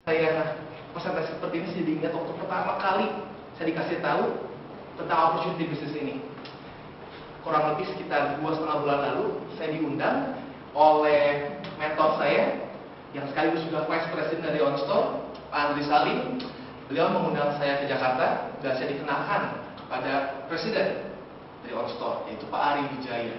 Saya presentasi seperti ini saya diingat waktu pertama kali saya dikasih tahu tentang opportunity bisnis ini. Kurang lebih sekitar 2,5 bulan lalu, saya diundang oleh mentor saya yang sekaligus juga Vice President dari OnStore, Pak Andri Salim. Beliau mengundang saya ke Jakarta dan saya dikenalkan kepada Presiden dari OnStore, yaitu Pak Ari Wijaya.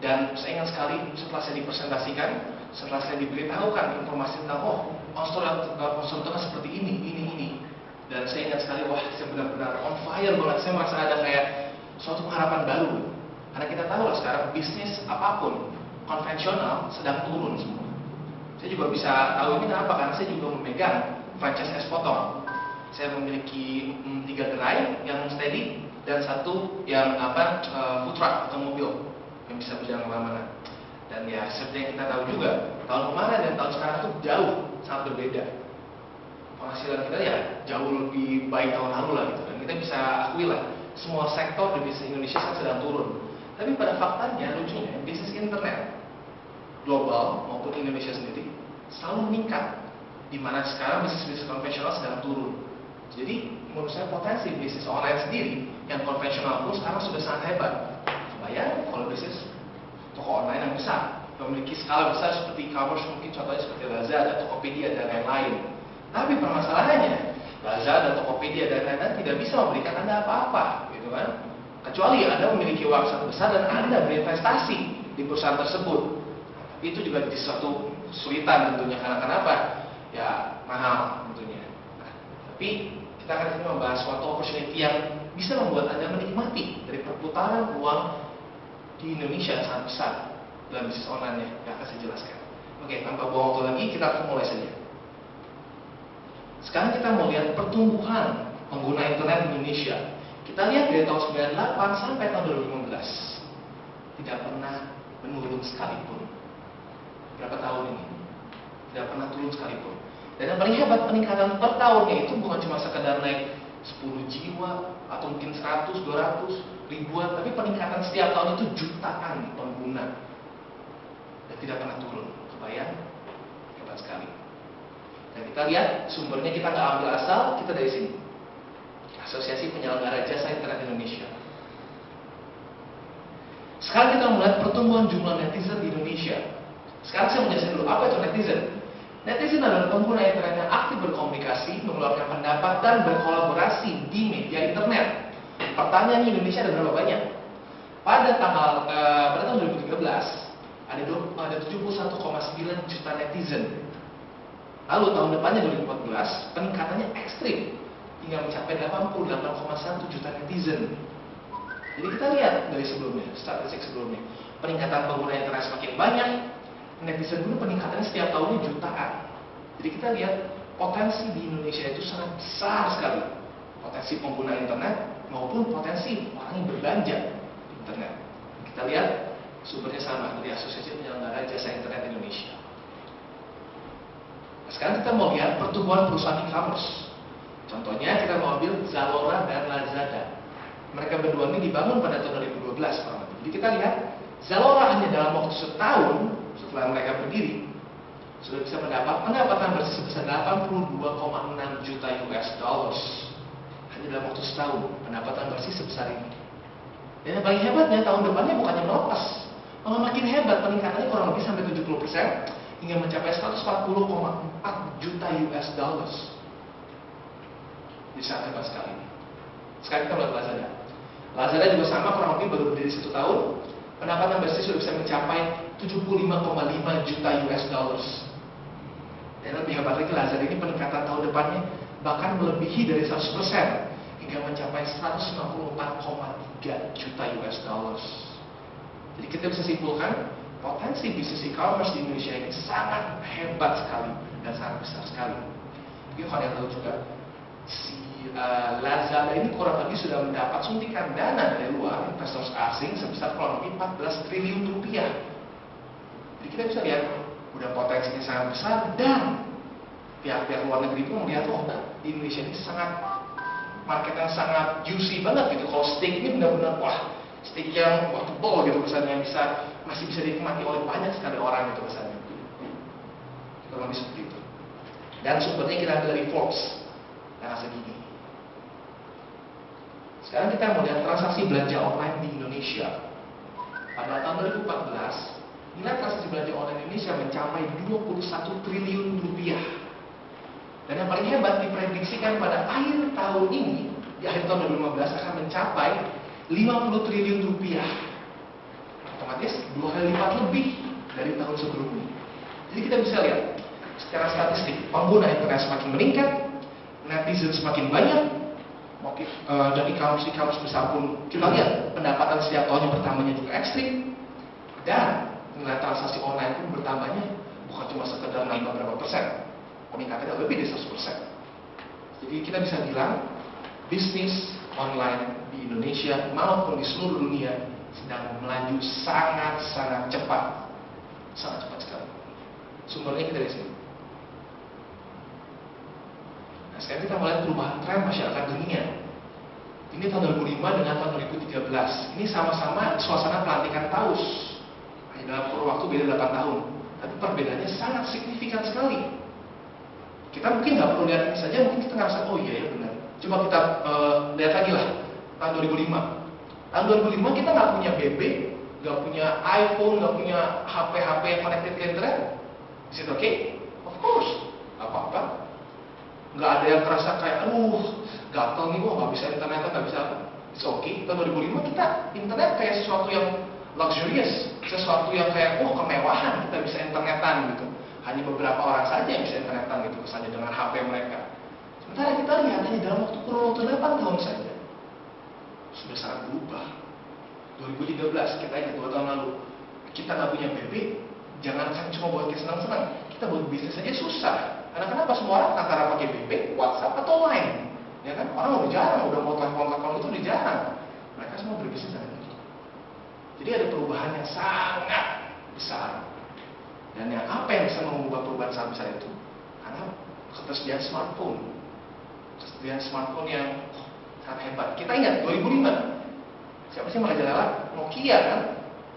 Dan saya ingat sekali setelah saya dipresentasikan, setelah saya diberitahukan informasi tentang OnStore itu seperti ini. Dan saya ingat sekali, wah, saya benar-benar on fire banget. Saya merasa ada kayak suatu pengharapan baru. Karena kita tahu lah sekarang bisnis apapun konvensional sedang turun semua. Saya juga bisa tahu ini kenapa, karena saya juga memegang franchise es potong. Saya memiliki 3 gerai yang steady dan 1 yang food truck atau mobil yang bisa berjalan kemana-mana. Dan ya seperti yang kita tahu juga, tahun kemarin dan tahun sekarang itu jauh sangat berbeda. Penghasilan kita ya jauh lebih baik tahun lalu lah gitu. Dan kita bisa akui lah, semua sektor di bisnis Indonesia sedang turun. Tapi pada faktanya, lucunya, bisnis internet global maupun Indonesia sendiri selalu meningkat, di mana sekarang bisnis konvensional sedang turun. Jadi menurut saya potensi bisnis online sendiri yang konvensional pun sekarang sudah sangat hebat. Bayang kalau bisnis toko online yang besar, memiliki skala besar seperti e-commerce, mungkin contohnya seperti Lazada, Tokopedia, dan lain-lain. Tapi permasalahannya, Lazada, Tokopedia, dan lain-lain tidak bisa memberikan Anda apa-apa, gitu kan? Kecuali Anda memiliki uang sangat besar dan Anda berinvestasi di perusahaan tersebut. Tapi itu juga jadi suatu kesulitan tentunya, karena kenapa? Ya mahal tentunya. Nah, tapi kita akan sini membahas suatu opportunity yang bisa membuat Anda menikmati dari perputaran uang di Indonesia yang sangat besar dalam bisnis online-nya yang akan saya jelaskan. Oke, tanpa buang waktu lagi, kita akan mulai saja. Sekarang kita mau lihat pertumbuhan pengguna internet di Indonesia. Kita lihat dari tahun 98 sampai tahun 2015 tidak pernah menurun sekalipun. Berapa tahun ini? Tidak pernah turun sekalipun. Dan yang paling hebat, peningkatan per tahunnya itu bukan cuma sekedar naik 10 jiwa atau mungkin 100, 200, ribuan, tapi peningkatan setiap tahun itu jutaan pengguna dan tidak pernah turun. Kebayang? Hebat sekali. Dan kita lihat sumbernya, kita nggak ambil asal, kita dari sini, Asosiasi Penyelenggara Jasa Internet Indonesia. Sekarang kita melihat pertumbuhan jumlah netizen di Indonesia. Sekarang saya menjelaskan dulu, apa itu netizen? Netizen adalah pengguna internet yang aktif berkomunikasi, mengeluarkan pendapat, dan berkolaborasi di media internet. Pertanyaan Indonesia ada berapa banyak? Pada tahun 2013 ada 71,9 juta netizen. Lalu tahun depannya 2014 peningkatannya ekstrim hingga mencapai 88,1 juta netizen. Jadi kita lihat dari sebelumnya, statistik sebelumnya, peningkatan pengguna internet semakin banyak, netizen dulu peningkatannya setiap tahunnya jutaan. Jadi kita lihat potensi di Indonesia itu sangat besar sekali, potensi pengguna internet maupun potensi orang yang berbelanja di internet. Kita lihat sumbernya sama dari Asosiasi Penyelenggara Jasa Internet Indonesia. Nah, sekarang kita mau lihat pertumbuhan perusahaan e-commerce. Contohnya kita mau ambil Zalora dan Lazada. Mereka berdua ini dibangun pada tahun 2012 kurang lebih. Jadi kita lihat Zalora hanya dalam waktu setahun setelah mereka berdiri sudah bisa mendapat pendapatan bersih sebesar 82,6 juta US dollars. Hanya dalam waktu setahun pendapatan bersih sebesar ini. Dan yang paling hebatnya tahun depannya bukannya melepas, malah makin hebat, peningkatannya kurang lebih sampai 70% hingga mencapai 140,4 juta US dollars. Jadi sangat hebat sekali. Sekarang kita lihat Lazada. Lazada juga sama, kurang lebih baru berdiri 1 tahun, pendapatan bersih sudah bisa mencapai 75,5 juta US dollars. Dan lebih hebat lagi, Lazada ini peningkatan tahun depannya bahkan melebihi dari 100% hingga mencapai 154,3 juta US dollars. Jadi kita bisa simpulkan potensi bisnis e-commerce di Indonesia ini sangat hebat sekali dan sangat besar sekali. Mungkin kalian tahu juga, si Lazada ini kurang lebih sudah mendapat suntikan dana dari luar investor asing sebesar kurang lebih 14 triliun rupiah. Jadi kita bisa lihat udah potensinya sangat besar, dan pihak-pihak luar negeri pun melihat, di Indonesia ini sangat market yang sangat juicy banget gitu. Kalau steak ini benar-benar steak yang tebal gitu kesannya, yang masih bisa dinikmati oleh banyak sekali orang gitu kesannya. Kurang lebih seperti itu. Dan sumbernya kita ambil dari Forbes yang segini. Sekarang kita mau lihat transaksi belanja online di Indonesia. Pada tahun 2014, nilai transaksi belanja online Indonesia mencapai 21 triliun rupiah. Dan yang paling hebat diprediksikan pada akhir tahun ini, di akhir tahun 2015 akan mencapai 50 triliun rupiah. Otomatis 2 kali lipat lebih dari tahun sebelumnya. Jadi kita bisa lihat secara statistik, pengguna internet semakin meningkat, netizen semakin banyak, dan e-commerce besar pun kita lihat pendapatan setiap tahunnya bertambahnya juga ekstrim, dan nilai transaksi online pun bertambahnya bukan cuma sekedar naik beberapa persen, peningkatannya lebih dari 100%. Jadi kita bisa bilang bisnis online di Indonesia maupun di seluruh dunia sedang melaju sangat cepat, sangat cepat sekali. Sumbernya kita dari sini. Nah, sekarang kita melihat perubahan tren masyarakat dunia. Ini tahun 2005 dengan tahun 2013. Ini sama-sama suasana pelantikan Paus. Hanya dalam kurun waktu beda 8 tahun. Tapi perbedaannya sangat signifikan sekali. Kita mungkin nggak perlu lihat ini saja, mungkin kita ngerasa, oh iya ya benar. Coba kita lihat lagi lah, tahun 2005. Tahun 2005 kita nggak punya BB, nggak punya iPhone, nggak punya HP yang connected ke internet. Is it okay? Of course, apa-apa. Nggak ada yang terasa kayak, gatel nih, nggak bisa internet, nggak bisa apa. It's okay. Tahun 2005 kita internet kayak sesuatu yang luxurious, sesuatu yang kayak, kemewahan, kita bisa internetan gitu. Hanya beberapa orang saja yang bisa internetan gitu, kesannya dengan HP mereka. Sementara kita lihat hanya dalam kurun waktu 8 tahun saja sudah sangat berubah. 2013 kita ingat 2 tahun lalu, kita nggak punya BB, jangan cuma buat senang-senang, kita buat bisnis saja susah. Karena kenapa? Semua orang antara pakai BB, WhatsApp atau Line, ya kan? Orang udah jarang, udah mau telepon itu udah jarang. Mereka semua berbisnis dengan itu. Jadi ada perubahan yang sangat besar. Dan yang apa yang bisa mengubah perubahan sangat besar itu? Karena ketersediaan smartphone. Ketersediaan smartphone yang sangat hebat. Kita ingat 2005, siapa sih merajalela? Nokia kan?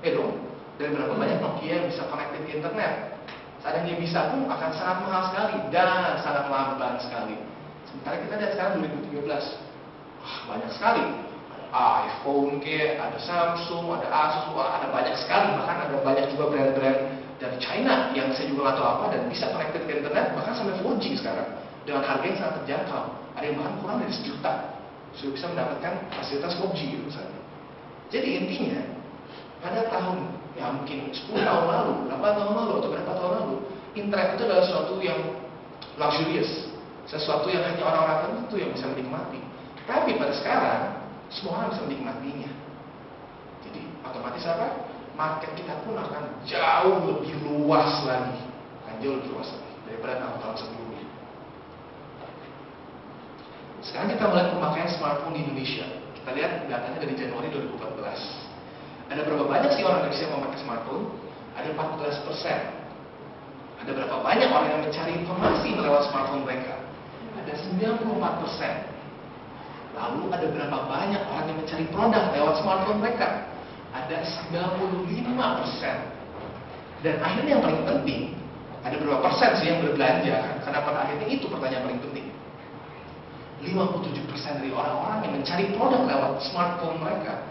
Dong. Dan berapa banyak Nokia yang bisa connected ke internet? Seandainya bisa pun akan sangat mahal sekali dan sangat lamban sekali. Sementara kita lihat sekarang 2013, banyak sekali. Ada iPhone, ada Samsung, ada Asus, ada banyak sekali. Bahkan ada banyak juga brand-brand dari China yang saya juga nggak tahu apa dan bisa connected ke internet bahkan sampai 4G sekarang dengan harga yang sangat terjangkau. Ada yang bahkan kurang dari 1 juta sudah bisa mendapatkan fasilitas 4G gitu misalnya. Jadi intinya pada tahun mungkin 10 tahun lalu, 8 tahun lalu atau berapa tahun lalu, internet itu adalah sesuatu yang luxurious, sesuatu yang hanya orang-orang tertentu yang bisa menikmati. Tapi pada sekarang semua orang bisa menikmatinya. Jadi otomatis apa? Market kita pun akan jauh lebih luas lagi, daripada tahun-tahun sebelumnya. Sekarang kita melihat pemakaian smartphone di Indonesia. Kita lihat datanya dari Januari 2014. Ada berapa banyak sih orang Indonesia yang memakai smartphone? Ada 14%. Ada berapa banyak orang yang mencari informasi lewat smartphone mereka? Ada 94%. Lalu ada berapa banyak orang yang mencari produk lewat smartphone mereka? Ada 95%. Dan akhirnya yang paling penting, ada berapa persen sih yang berbelanja? Karena pada akhirnya itu pertanyaan paling penting. 57% dari orang-orang yang mencari produk lewat smartphone mereka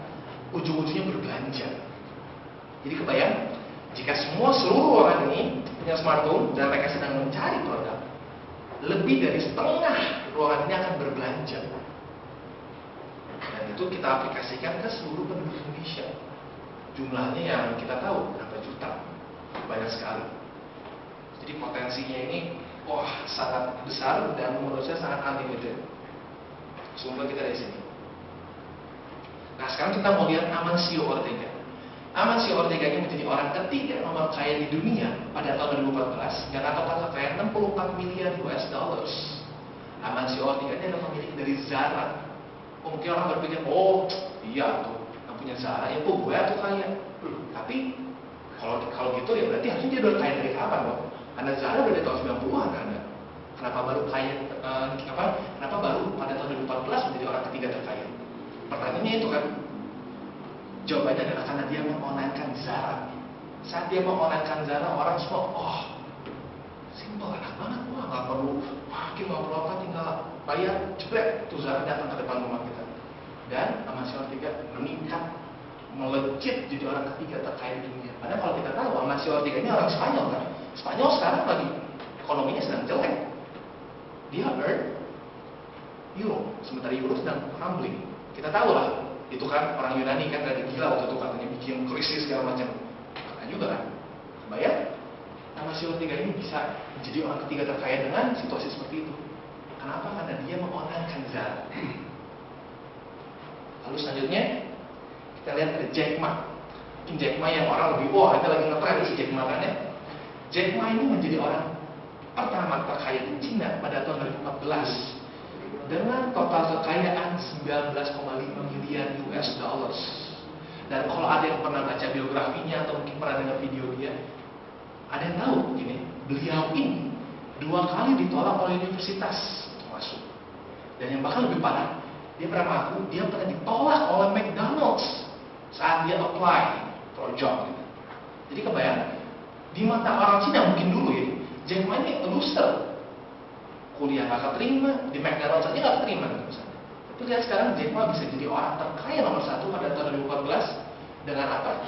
ujung-ujungnya berbelanja. Jadi kebayang, jika seluruh orang ini punya smartphone dan mereka sedang mencari produk, lebih dari setengah ruangan ini akan berbelanja. Dan itu kita aplikasikan ke seluruh penduduk Indonesia. Jumlahnya yang kita tahu berapa juta, banyak sekali. Jadi potensinya ini sangat besar dan menurut saya sangat unlimited. Sumber kita dari sini. Nah sekarang kita mau lihat Amancio Ortega. Amancio Ortega ini menjadi orang ketiga nomor kaya di dunia pada tahun 2014 dengan total kekayaan 64 miliar US dollars. Amancio Ortega ini adalah pemilik dari Zara. Mungkin orang berpikir, iya tuh yang punya Zara, ya gue tuh kaya. Tapi kalau gitu ya berarti harusnya dia udah kaya dari kapan dong? Karena Zara udah dari tahun 90-an kan? Kenapa baru kaya? Kenapa baru pada tahun 2014 menjadi orang ketiga terkaya? Pertanyaannya itu kan, jawabannya adalah karena dia mengonlinekan Zara. Saat dia mengonlinekan Zara, orang semua, simple, enak banget, nggak perlu, wah Kim nggak perlu apa, tinggal bayar, jebret, tuh Zara datang ke depan rumah kita. Dan Amancio Ortega meningkat, melejit jadi orang ketiga terkaya di dunia. Padahal kalau kita tahu Amancio Ortega ini orang Spanyol kan. Spanyol sekarang lagi ekonominya sedang jelek. Dia earn euro, sementara euro sedang crumbling. Kita tahu lah, itu kan orang Yunani kan dari gila waktu itu katanya bikin krisis segala macam. Karena juga kan, kebayang? Amancio Ortega ini bisa menjadi orang ketiga terkaya dengan situasi seperti itu. Kenapa? Karena dia mengorbankan Zara. Lalu selanjutnya kita lihat ada Jack Ma. Mungkin Jack Ma yang orang lebih wah, itu lagi ngetren si Jack Ma kan ya. Jack Ma ini menjadi orang pertama terkaya di Cina pada tahun 2014 dengan total kekayaan 19,5 miliar US dollars. Dan kalau ada yang pernah baca biografinya atau mungkin pernah dengar video dia, ada yang tahu gini, beliau ini 2 kali ditolak oleh universitas untuk masuk. Dan yang bahkan lebih parah, dia pernah mengaku dia pernah ditolak oleh McDonald's saat dia apply for a job. Jadi kebayang, di mata orang Cina mungkin dulu ya, Jack Ma ini loser, kuliah gak keterima, di McDonald's saja gak keterima misalnya. Tapi lihat sekarang Jack Ma bisa jadi orang terkaya nomor 1 pada tahun 2014 dengan apa?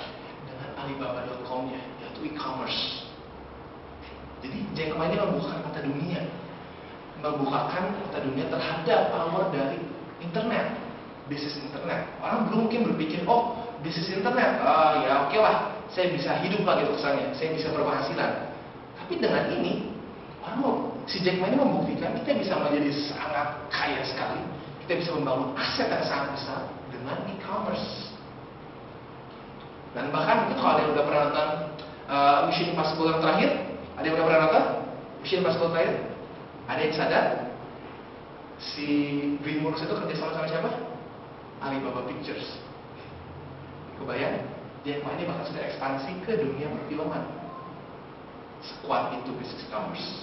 Dengan Alibaba.com-nya, yaitu e-commerce. Jadi Jack Ma ini membukakan mata dunia, terhadap power dari internet, bisnis internet. Orang belum mungkin berpikir, oh bisnis internet, ya oke lah, saya bisa hidup lagi kesannya, saya bisa berpenghasilan. Tapi dengan ini, si Jack Ma ini membuktikan kita bisa menjadi sangat kaya sekali, kita bisa membangun aset yang sangat besar dengan e-commerce. Dan bahkan mungkin kalau ada yang udah pernah nonton Mission Impossible yang terakhir, ada yang udah pernah nonton Mission Impossible terakhir? Ada yang sadar? Si DreamWorks itu kerja sama siapa? Alibaba Pictures. Kebayang? Jack Ma ini bahkan sudah ekspansi ke dunia perfilman. Sekuat itu bisnis e-commerce.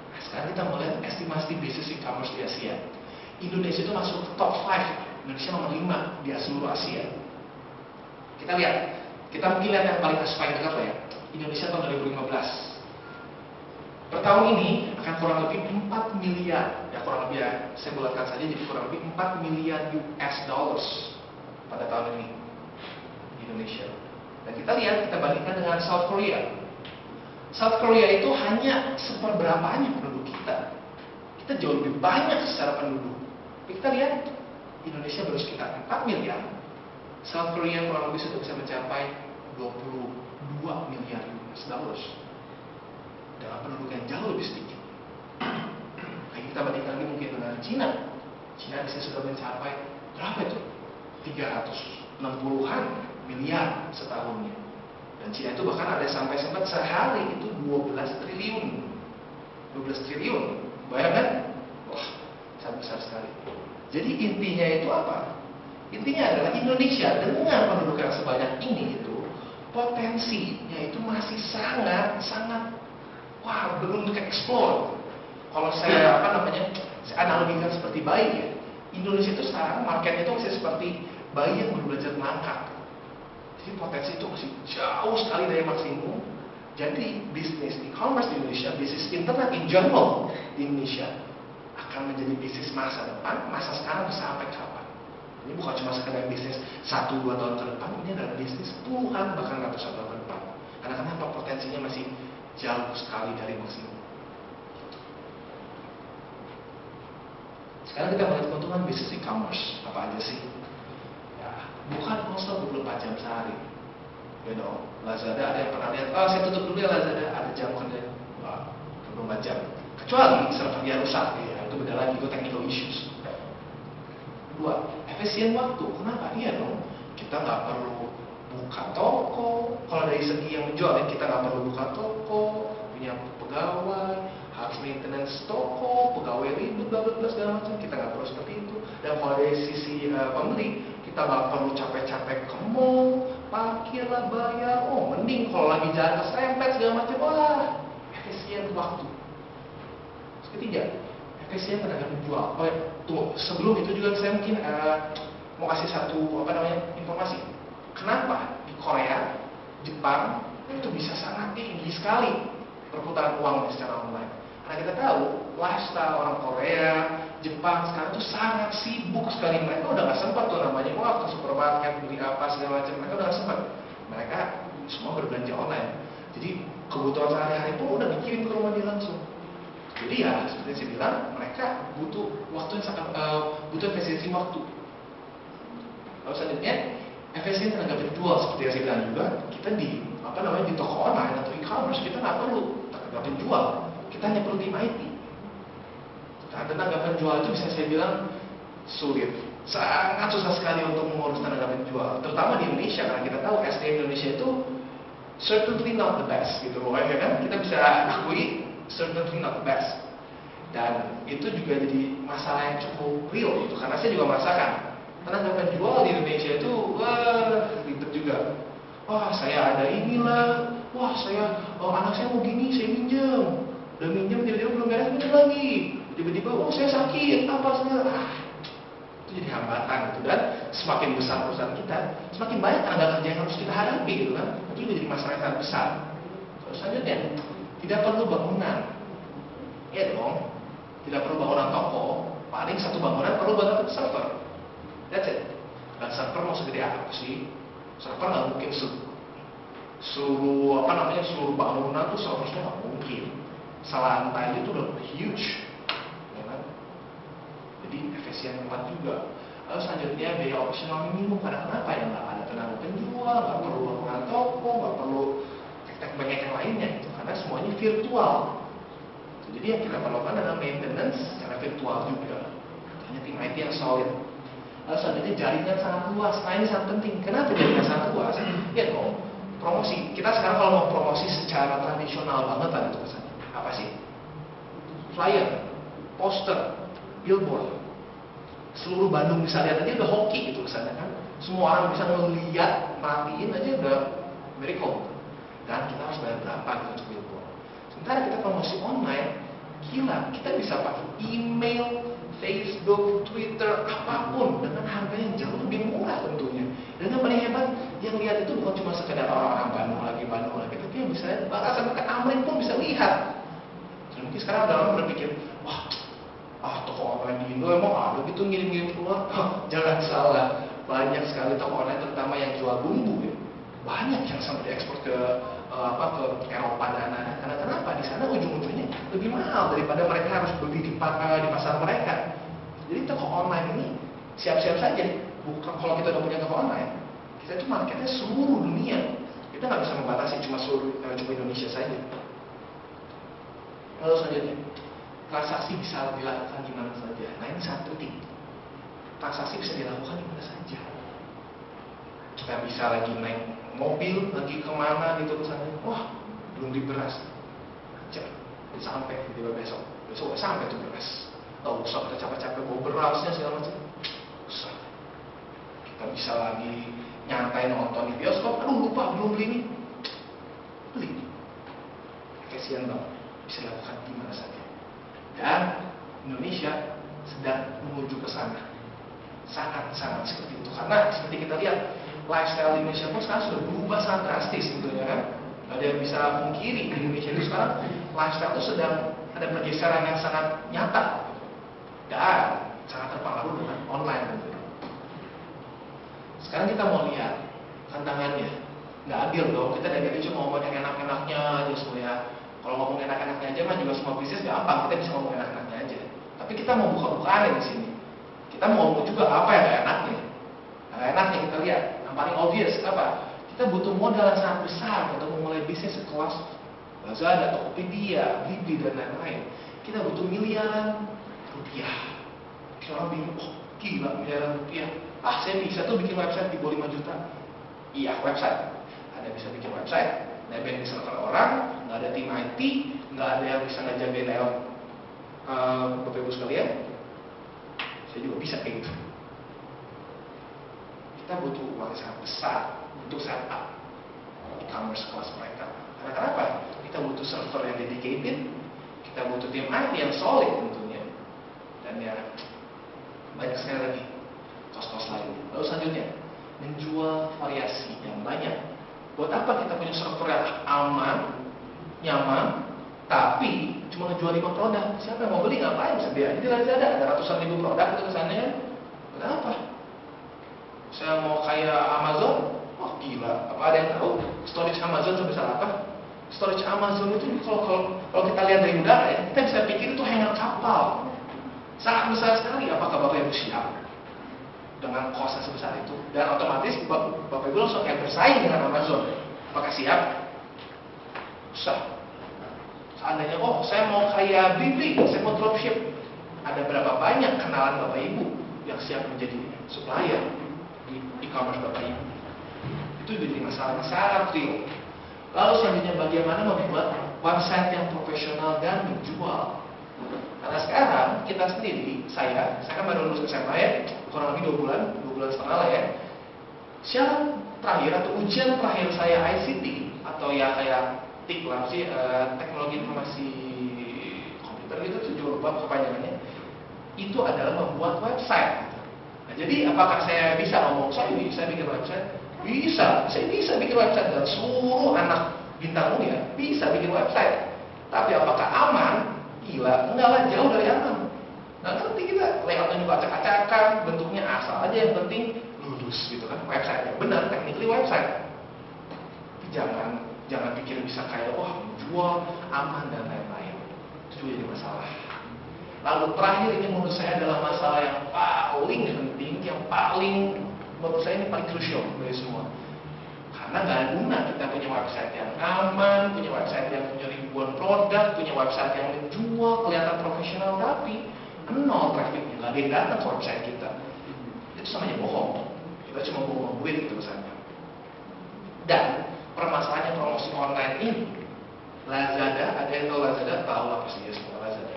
Nah, sekarang kita melihat estimasi bisnis e-commerce di Asia. Indonesia itu masuk ke top 5. Indonesia nomor 5 di seluruh Asia. Kita lihat, kita mungkin lihat yang paling paling dekat lah ya. Indonesia tahun 2015. Per tahun ini akan kurang lebih 4 miliar, ya kurang lebih ya, saya bulatkan saja jadi kurang lebih 4 miliar US dollars pada tahun ini di Indonesia. Dan kita lihat, kita bandingkan dengan South Korea. South Korea itu hanya seperberapanya penduduk kita. Kita jauh lebih banyak secara penduduk. Tapi kita lihat, Indonesia baru sekitar 4 miliar. South Korea kurang lebih sudah bisa mencapai 22 miliar US dollars. Dengan penduduk yang jauh lebih sedikit. Kita bandingkan lagi mungkin dengan Cina. Cina bisa sudah mencapai berapa itu? 360-an miliar setahunnya. Dan Cina itu bahkan ada sampai sempat sehari itu 12 triliun. 12 triliun. Bayangkan? Wah, sangat besar sekali. Jadi intinya itu apa? Intinya adalah Indonesia dengan penduduk yang sebanyak ini itu potensinya itu masih sangat belum ke-explore. Kalau saya saya analogikan seperti bayi ya. Indonesia itu sekarang marketnya itu masih seperti bayi yang baru belajar melangkah. Jadi potensi itu masih jauh sekali dari maksimum. Jadi bisnis e-commerce di Indonesia, bisnis internet in general di Indonesia akan menjadi bisnis masa depan, masa sekarang sampai kapan. Ini bukan cuma sekedar bisnis 1-2 tahun ke depan, ini adalah bisnis puluhan bahkan ratusan tahun ke depan. Karena kenapa? Potensinya masih jauh sekali dari maksimum. Sekarang kita melihat keuntungan bisnis e-commerce apa aja sih? Ya, bukan kosong 24 jam sehari. Lazada ada yang pernah lihat, saya tutup dulu ya Lazada, ada jam kerja 24 jam. Kecuali servernya rusak, ya, itu beda lagi, itu technical issues. Kedua, efisien waktu. Kenapa? Iya dong, kita nggak perlu buka toko. Kalau dari segi yang menjual, kita nggak perlu buka toko, punya pegawai, harus maintenance toko, pegawai ribut, bla bla bla segala macam. Kita nggak perlu seperti itu. Dan kalau dari sisi pembeli, kita nggak perlu capek-capek ke mall, parkir lah, bayar. Mending kalau lagi jalan keserempet segala macam, efisien waktu. Ketiga, efisien tenaga penjual. Sebelum itu juga saya mungkin mau kasih satu informasi. Kenapa di Korea, Jepang, itu bisa sangat tinggi sekali perputaran uang secara online. Karena kita tahu lifestyle orang Korea, Jepang sekarang tuh sangat sibuk sekali. Mereka udah nggak sempat tuh namanya ke supermarket beli apa segala macam. Mereka udah nggak sempat. Mereka semua berbelanja online. Jadi kebutuhan sehari-hari pun udah dikirim ke rumah dia langsung. Jadi ya seperti yang saya bilang, mereka butuh waktu yang sangat butuh efisiensi waktu. Lalu selanjutnya efisiensi tenaga penjual seperti yang saya bilang juga, kita di di toko online atau e-commerce kita nggak perlu tenaga penjual, kita hanya perlu tim IT. Nah, tenaga penjual itu bisa saya bilang sulit, sangat susah sekali untuk mengurus tenaga penjual, terutama di Indonesia karena kita tahu SDM Indonesia itu certainly not the best gitu loh, ya kan? Kita bisa akui certainly not the best, dan itu juga jadi masalah yang cukup real gitu, karena saya juga merasakan tenaga penjual di Indonesia itu ribet juga. Wah saya ada inilah, wah saya anak saya mau gini, saya minjem, udah minjem tiba-tiba belum beres minjem lagi, tiba-tiba saya sakit apa segala, itu jadi hambatan gitu. Dan semakin besar perusahaan kita, semakin banyak tenaga kerja yang harus kita hadapi gitu kan, itu juga jadi masalah yang sangat besar. Terus selanjutnya, tidak perlu bangunan, ya dong, tidak perlu bangunan toko, paling satu bangunan perlu banget server, that's it. Dan server mau segede apa sih? Server nggak mungkin seluruh seluruh bangunan tuh servernya nggak mungkin. Selantai itu udah huge, ya kan? Jadi efisien tempat juga. Lalu selanjutnya biaya operasional minimum, karena kenapa ya nggak ada tenaga penjual, nggak perlu bangunan toko, nggak perlu teknik banyak yang lainnya, gitu. Karena semuanya virtual. Jadi yang kita perlukan adalah maintenance secara virtual juga. Hanya tim IT yang solid. Lalu selanjutnya jaringan sangat luas. Nah ini sangat penting. Kenapa jaringan sangat luas? Ya dong, promosi. Kita sekarang kalau mau promosi secara tradisional banget lah itu kesannya. Apa sih? Flyer, poster, billboard. Seluruh Bandung bisa lihat aja udah hoki gitu kesannya kan. Semua orang bisa ngeliat, matiin aja udah miracle. Dan kita harus bayar berapa gitu untuk billboard. Sementara kita promosi online, gila, kita bisa pakai email, Facebook, Twitter, apapun dengan harga yang jauh lebih murah tentunya. Dan yang paling hebat, yang lihat itu bukan cuma sekedar orang-orang Bandung lagi, tapi yang bisa lihat bahkan sampai ke Amrik pun bisa lihat. Dan mungkin sekarang ada orang berpikir, wah, toko online di Indo emang ada gitu ngirim-ngirim keluar? Jangan salah, banyak sekali toko online terutama yang jual bumbu ya. Banyak yang sampai diekspor ke Eropa dan lain-lain. Karena kenapa? Di sana ujung-ujungnya lebih mahal daripada mereka harus beli di pasar mereka. Jadi toko online ini siap-siap saja. Bukan kalau kita udah punya toko online, kita itu marketnya seluruh dunia. Kita nggak bisa membatasi cuma Indonesia saja. Lalu selanjutnya, transaksi bisa dilakukan di mana saja. Nah ini sangat penting. Transaksi bisa dilakukan di mana saja. Kita bisa lagi naik mobil, lagi kemana gitu misalnya, wah belum di beras, aja sampai tiba besok sampai tuh beras. Tahu usah kita capek-capek bawa berasnya segala macam, usah. Kita bisa lagi nyantai nonton di bioskop, aduh lupa belum beli ini, beli. Efisien banget, bisa dilakukan di mana saja. Dan Indonesia sedang menuju ke sana, sangat-sangat seperti itu. Karena seperti kita lihat, lifestyle di Indonesia pun sekarang sudah berubah sangat drastis gitu ya kan. Ada yang bisa mungkiri di Indonesia itu sekarang lifestyle itu sedang ada pergeseran yang sangat nyata dan sangat terpengaruh dengan online gitu. Sekarang kita mau lihat tantangannya, nggak adil dong. Kita dari tadi cuma ngomong yang enak-enaknya aja semua ya. Kalau ngomong enak-enaknya aja mah juga semua bisnis gampang, kita bisa ngomong enak-enaknya aja. Tapi kita mau buka-bukaan di sini. Kita mau ngomong juga apa yang nggak enaknya. Nah, enaknya kita lihat, yang paling obvious apa? Kita butuh modal yang sangat besar untuk memulai bisnis sekelas Lazada, Tokopedia, Blibli dan lain-lain. Kita butuh miliaran rupiah. Orang bingung, oh gila miliaran rupiah. Saya bisa tuh bikin website di bawah 5 juta. Iya, website. Ada bisa bikin website, nebeng di server orang, nggak ada tim IT, nggak ada yang bisa ngejagain Bapak Ibu sekalian. Saya juga bisa kayak gitu. Kita butuh uang yang sangat besar untuk setup e-commerce kelas mereka. Karena kenapa? Kita butuh server yang dedicated, kita butuh tim IT yang solid tentunya, dan ya banyak sekali lagi kos-kos lain. Lalu selanjutnya, menjual variasi yang banyak Buat apa kita punya server yang aman, nyaman, tapi cuma ngejual 5 produk? Siapa yang mau beli? Ngapain? Sedia aja di Lazada, ada ratusan ribu produk itu kesannya kan. Kenapa? Saya mau kayak Amazon? Wah gila, apa ada yang tahu storage Amazon sebesar apa? Storage Amazon itu kalau kita lihat dari udara ya, kita bisa pikir itu hangar kapal. Sangat besar sekali. Apakah Bapak Ibu siap dengan cost sebesar itu? Dan otomatis Bapak Ibu langsung kayak bersaing dengan Amazon. Apakah siap? Susah. Seandainya, oh saya mau kayak Bibi, saya mau dropship. Ada berapa banyak kenalan Bapak Ibu yang siap menjadi supplier di e-commerce Bapak Ibu? Itu jadi masalah yang sangat real. Lalu selanjutnya bagaimana membuat website yang profesional dan menjual? Karena sekarang kita sendiri, saya kan baru lulus SMA ya, kurang lebih 2 bulan setengah lah ya. Syarat terakhir atau ujian terakhir saya ICT atau ya kayak TIK lah sih, teknologi informasi komputer gitu, saya juga lupa kepanjangannya. Itu adalah membuat website. Nah, jadi apakah saya bisa ngomong saya bisa bikin website? Bisa, saya bisa bikin website dan seluruh anak bintang mulia bisa bikin website. Tapi apakah aman? Gila, enggak lah, jauh dari aman. Nah, nanti kita layoutnya juga acak-acakan, bentuknya asal aja, yang penting lulus gitu kan, website yang benar, technically website. Tapi jangan pikir bisa kayak wah menjual aman dan lain-lain. Itu juga jadi masalah. Lalu terakhir ini menurut saya adalah masalah yang paling penting, yang paling menurut saya ini paling krusial dari semua. Karena nggak ada guna kita punya website yang aman, punya website yang punya ribuan produk, punya website yang menjual, kelihatan profesional, tapi nol trafficnya, nggak ada yang datang ke website kita. Itu samanya bohong. Kita cuma bohong duit gitu kesannya. Dan permasalahannya promosi online ini, Lazada, ada yang tahu Lazada? Tahu apa sih ya semua Lazada.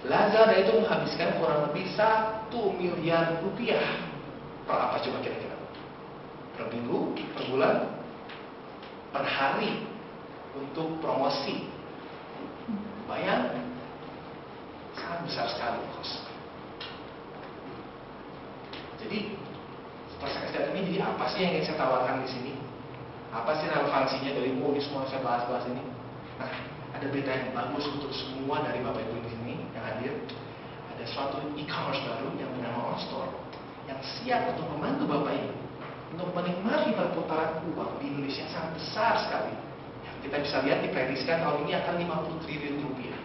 Lazada itu menghabiskan kurang lebih 1 miliar rupiah per apa coba kira-kira? Per minggu, per bulan, per hari untuk promosi. Bayang, sangat besar sekali kos. Jadi, setelah saya kasih ini, jadi apa sih yang ingin saya tawarkan di sini? Apa sih relevansinya dari ini semua saya bahas-bahas ini? Nah, ada berita yang bagus untuk semua dari Bapak Ibu di sini yang hadir. Ada suatu e-commerce baru yang bernama OnStore yang siap untuk membantu Bapak Ibu untuk menikmati perputaran uang di Indonesia yang sangat besar sekali. Yang kita bisa lihat diprediksikan tahun ini akan 50 triliun rupiah.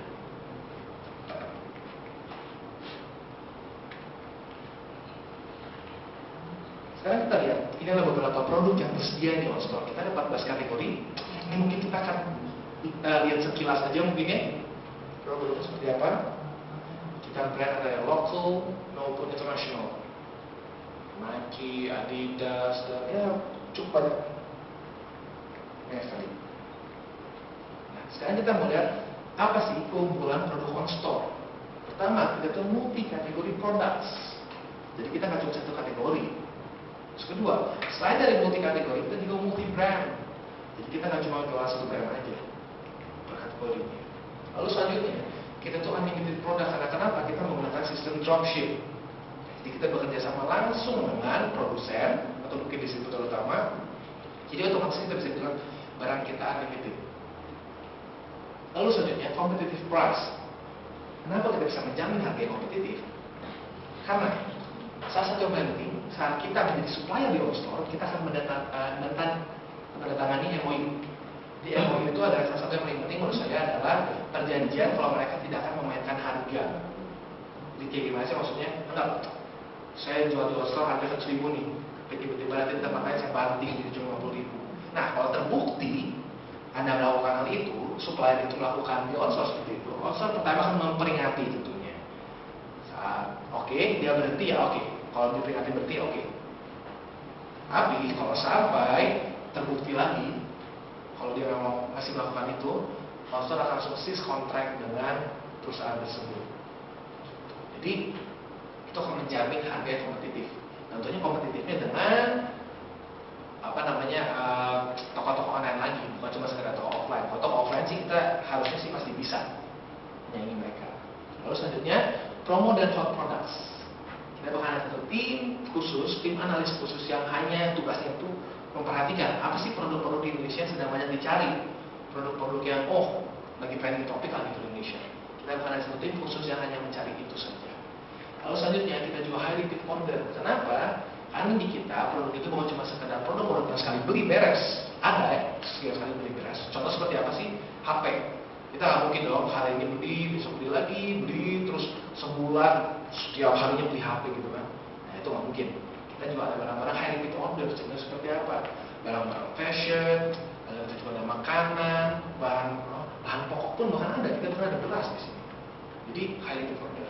Sekarang kita lihat, ini adalah beberapa produk yang tersedia di OnStore. Kita ada 14 kategori. Ini mungkin kita akan lihat sekilas aja mungkin ya. Produk seperti apa? Kita brand ada yang local maupun international. Nike, Adidas, dan ya cukup banyak. Sekali. Nah, sekarang kita mau lihat apa sih keunggulan produk OnStore. Pertama, kita tuh multi kategori products. Jadi kita nggak cuma satu kategori. Terus kedua, selain dari multi kategori, kita juga multi brand. Jadi kita nggak cuma jual satu brand aja per kategorinya. Lalu selanjutnya, kita tuh unlimited product. Karena kenapa? Kita menggunakan sistem dropship. Jadi kita bekerja sama langsung dengan produsen atau mungkin distributor utama. Jadi otomatis kita bisa bilang barang kita unlimited. Lalu selanjutnya competitive price. Kenapa kita bisa menjamin harga yang kompetitif? Karena salah satu yang penting saat kita menjadi supplier di OnStore, kita akan menandatangani MOU. Di MOU itu adalah salah satu yang paling penting menurut saya adalah perjanjian kalau mereka tidak akan memainkan harga. Jadi kayak gimana sih maksudnya? Enggak, saya jual di OnStore harga 100.000 nih, tiba-tiba nanti tempat lain saya banting jadi cuma 50.000. Nah, kalau terbukti Anda melakukan hal itu, supplier itu melakukan di OnStore seperti itu, OnStore pertama akan memperingati tentunya. Saat oke, dia berhenti ya oke. Kalau diperingati berhenti oke. Tapi kalau sampai terbukti lagi, kalau dia memang masih melakukan itu, OnStore akan sukses kontrak dengan perusahaan tersebut. Jadi itu akan menjamin harga yang kompetitif. Tentunya kompetitifnya dengan toko-toko online lagi, bukan cuma sekedar toko offline. Kalau toko offline sih kita harusnya sih pasti bisa menyaingi mereka. Lalu selanjutnya promo dan hot products. Kita bakal ada satu tim khusus, tim analis khusus yang hanya tugasnya itu memperhatikan apa sih produk-produk di Indonesia yang sedang banyak dicari, produk-produk yang lagi trending topik lagi di Indonesia. Kita bukan ada satu tim khusus yang hanya mencari itu saja. Lalu selanjutnya kita juga high repeat order. Kenapa? Karena di kita produk itu bukan cuma sekedar produk sekali beli beres. Ada ya, sekali beli beres. Contoh seperti apa sih? HP. Kita nggak mungkin dong hari ini beli, besok beli lagi, beli terus sebulan setiap harinya beli HP gitu kan. Nah itu nggak mungkin. Kita juga ada barang-barang high repeat order. Contoh seperti apa? Barang-barang fashion, kita juga ada makanan, bahan pokok pun bahkan ada. Kita pernah ada beras di sini. Jadi high repeat order.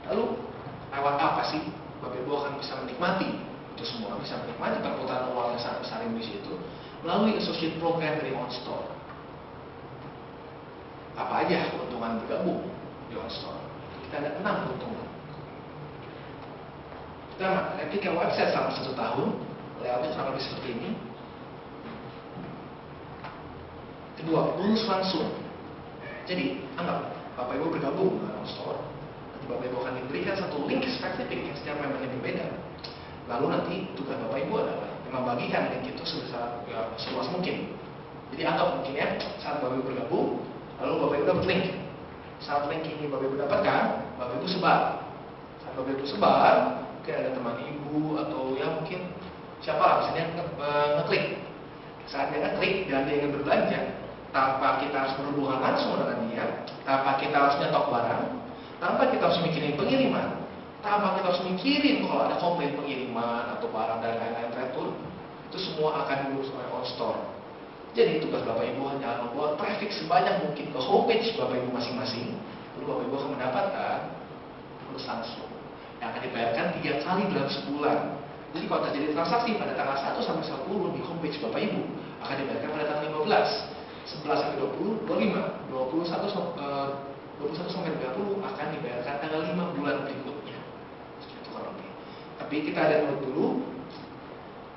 Lalu lewat apa sih Bapak Ibu akan bisa menikmati itu semua, bisa menikmati perputaran uang yang sangat besar di situ melalui associate program dari OnStore. Apa aja keuntungan bergabung di OnStore? Kita ada 6 keuntungan. Pertama, replika website selama 1 tahun, layoutnya kurang lebih seperti ini. Kedua, lulus langsung. Jadi, anggap Bapak Ibu bergabung dengan OnStore. Bapak Ibu akan diberikan satu link spesifik yang setiap membernya berbeda. Lalu nanti tugas Bapak Ibu adalah membagikan link itu seluas mungkin. Jadi anggap mungkin ya, saat Bapak Ibu bergabung, lalu Bapak Ibu dapat link. Saat link ini Bapak Ibu dapatkan, Bapak Ibu sebar. Saat Bapak Ibu sebar, mungkin ada teman Ibu atau ya mungkin siapa lah, misalnya ngeklik. Saat dia ngeklik dan dia ingin berbelanja, tanpa kita harus berhubungan langsung dengan dia, tanpa kita harus nyetok barang, tanpa kita harus mikirin pengiriman, tanpa kita harus mikirin kalau ada komplain pengiriman atau barang dan lain-lain retur, itu semua akan diurus oleh OnStore. Jadi tugas Bapak Ibu hanya membuat traffic sebanyak mungkin ke homepage Bapak Ibu masing-masing, lalu Bapak Ibu akan mendapatkan lulus langsung yang akan dibayarkan 3 kali dalam sebulan. Jadi kalau terjadi transaksi pada tanggal 1 sampai 10 di homepage Bapak Ibu akan dibayarkan pada tanggal 15, 11 sampai 20, 25, 21 sampai 30 akan dibayarkan tanggal 5 bulan berikutnya. Itu kurang lebih. Tapi kita ada note dulu.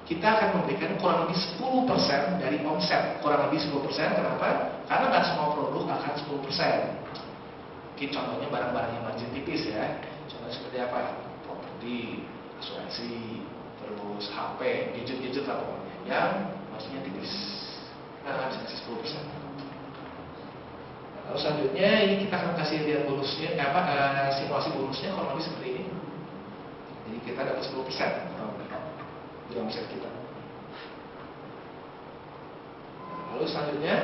Kita akan memberikan kurang lebih 10% dari omset. Kurang lebih 10%. Kenapa? Karena nggak semua produk akan 10%. Mungkin contohnya barang-barang yang margin tipis ya. Contohnya seperti apa? Properti, asuransi, terus HP, gadget-gadget lah pokoknya. Yang marginnya tipis. Nah, nggak bisa kasih 10%. Lalu selanjutnya ini kita akan kasih lihat bonusnya, simulasi bonusnya kurang lebih seperti ini. Jadi kita dapat 10% dari omset kita. Lalu selanjutnya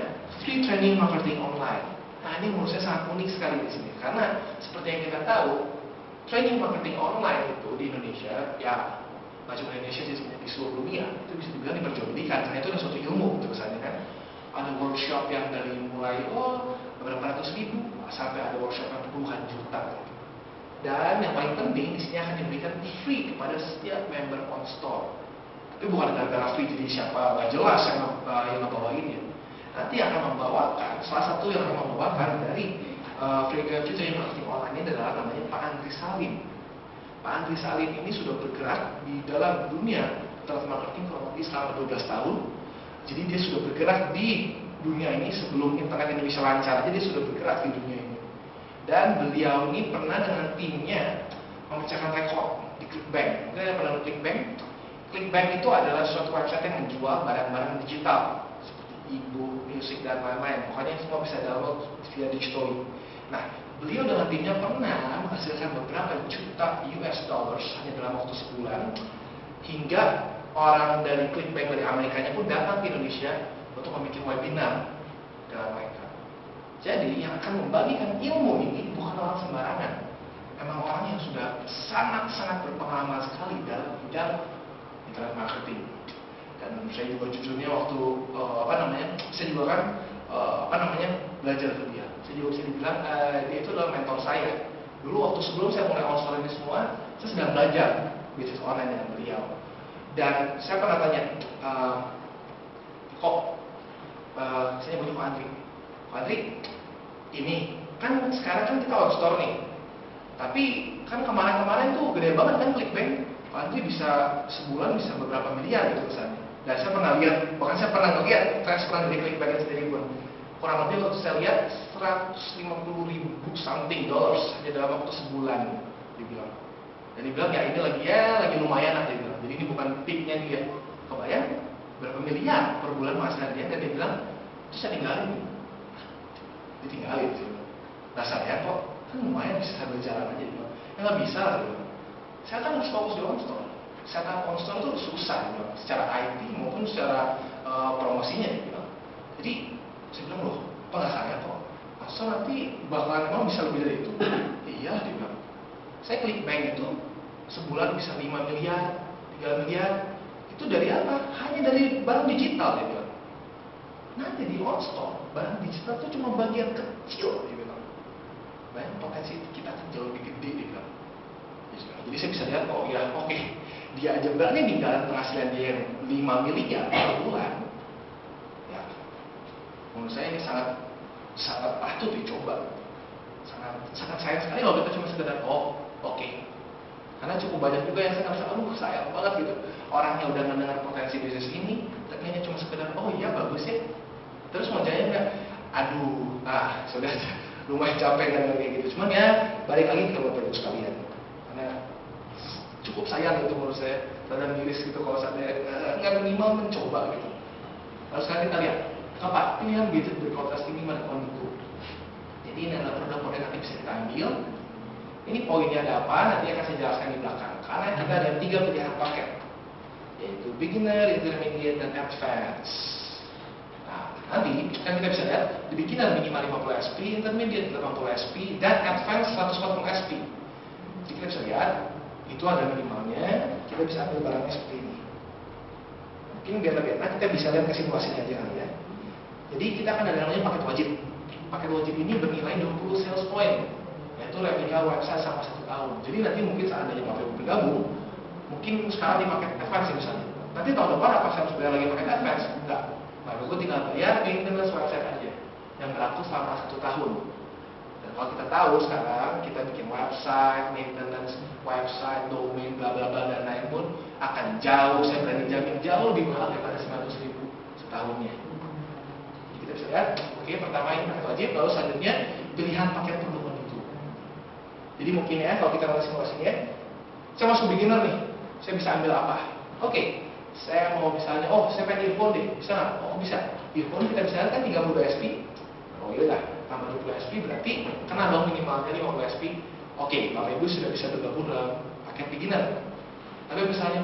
free training marketing online. Nah ini menurut saya sangat unik sekali di sini karena seperti yang kita tahu training marketing online itu di Indonesia ya nggak cuma Indonesia sih sebenarnya di seluruh dunia itu bisa dibilang diperjualbelikan karena itu adalah suatu ilmu gitu misalnya kan. Ada workshop yang dari mulai beberapa ratus ribu sampai ada workshop yang puluhan juta. Dan yang paling penting di sini akan diberikan free kepada setiap member OnStore. Tapi bukan gara-gara free jadi siapa nggak jelas yang ngebawain ya. Nanti akan membawakan salah satu yang akan membawakan dari free training marketing online ini adalah namanya Pak Andri Salim. Pak Andri Salim ini sudah bergerak di dalam dunia internet marketing kurang lebih selama 12 tahun. Jadi dia sudah bergerak di dunia ini sebelum internet Indonesia lancar. Jadi dia sudah bergerak di dunia ini. Dan beliau ini pernah dengan timnya memecahkan rekor di ClickBank. Mungkin pernah ClickBank? ClickBank itu adalah suatu website yang menjual barang-barang digital seperti e-book, musik dan lain-lain. Pokoknya semua bisa download via digitally. Nah, beliau dengan timnya pernah menghasilkan beberapa juta US dollars hanya dalam waktu sebulan hingga orang dari ClickBank dari Amerikanya pun datang ke Indonesia untuk membuat webinar dengan mereka. Jadi yang akan membagikan ilmu ini bukan orang sembarangan. Memang orang yang sudah sangat-sangat berpengalaman sekali dalam bidang internet marketing. Dan saya juga jujurnya waktu saya juga kan belajar ke dia. Saya juga bisa dibilang dia itu adalah mentor saya. Dulu waktu sebelum saya mulai OnStore ini semua, saya sedang belajar bisnis online dengan beliau. Dan saya pernah tanya, saya nyebutnya Pak Andri. Pak Andri, ini kan sekarang kan kita OnStore nih, tapi kan kemarin-kemarin tuh gede banget kan ClickBank. Pak Andri bisa sebulan bisa beberapa miliar gitu misalnya. Dan saya pernah lihat, bahkan saya pernah ngeliat transferan dari ClickBank sendiri pun. Kurang lebih waktu saya lihat 150.000 something dollars hanya dalam waktu sebulan, dibilang. Dan dia bilang ya ini lagi lumayan lah dia bilang. Jadi ini bukan peaknya dia. Kebayang berapa miliar per bulan penghasilan dia, dan dia bilang itu saya tinggalin. Ditinggalin sih. Rasanya kok kan lumayan bisa sambil jalan aja dia bilang. Ya nggak bisa lah dia bilang. Saya kan harus fokus di on-store. Setup on-store itu susah dia bilang. Secara IT maupun secara promosinya dia bilang. Jadi saya bilang loh, apa nggak saya kok? So nanti bakalan emang bisa lebih dari itu. Iya dia bilang. Saya ClickBank itu sebulan bisa 5 miliar, 3 miliar. Itu dari apa? Hanya dari barang digital dia bilang. Nanti di on-store, barang digital itu cuma bagian kecil dia bilang. Bayang potensi kita jauh lebih gede dia bilang. Jadi saya bisa lihat, oh ya oke, dia aja berani ninggalin penghasilan dia yang 5 miliar per bulan. Ya, menurut saya ini sangat patut dicoba. Sangat sayang sekali kalau kita cuma sekedar oke. Karena cukup banyak juga yang saya ngerasa sayang banget gitu. Orang yang udah mendengar potensi bisnis ini, tapi hanya cuma sekedar oh iya bagus ya. Terus mau jaya nggak? Aduh, sudah lumayan capek kan kayak gitu. Cuman ya balik lagi ke Bapak Ibu sekalian. Karena cukup sayang itu menurut saya, sadar miris gitu kalau saya nggak minimal mencoba gitu. Lalu sekarang kita lihat kepastian gadget berkualitas tinggi merek Ondigo. Jadi ini adalah produk-produk yang bisa kita ambil. Ini poinnya ada apa? Nanti akan saya jelaskan di belakang. Karena kita ada 3 pilihan paket, yaitu beginner, intermediate, dan advanced. Nah, nanti kan kita bisa lihat di beginner minimal 50 SP, intermediate 80 SP, dan advanced 140 SP. Jadi kita bisa lihat itu ada minimalnya. Kita bisa ambil barangnya seperti ini. Mungkin biar lebih enak kita bisa lihat ke simulasinya aja kali ya. Jadi kita akan ada namanya paket wajib. Paket wajib ini bernilai 20 sales point, yaitu replika website sama 1 tahun. Jadi nanti mungkin seandainya Bapak Ibu bergabung, mungkin sekarang di paket advance misalnya. Nanti tahun depan apa saya harus bayar lagi paket advance? Enggak. Bapak Ibu tinggal bayar maintenance website aja yang berlaku selama 1 tahun. Dan kalau kita tahu sekarang kita bikin website, maintenance website, domain, bla bla bla dan lain pun akan jauh, saya berani jamin jauh lebih mahal daripada 900.000 setahunnya. Jadi kita bisa lihat, oke, pertama ini paket wajib, lalu selanjutnya pilihan paket produk itu. Jadi mungkin ya kalau kita lihat simulasinya, saya masuk beginner nih, saya bisa ambil apa? Oke, saya mau misalnya, saya pengen earphone deh, bisa nggak? Oh bisa, earphone kita bisa lihat kan 32 SP. Oh iya, tambah 20 SP berarti kena dong minimalnya 50 SP. Oke, Bapak Ibu sudah bisa bergabung dalam paket beginner. Tapi misalnya,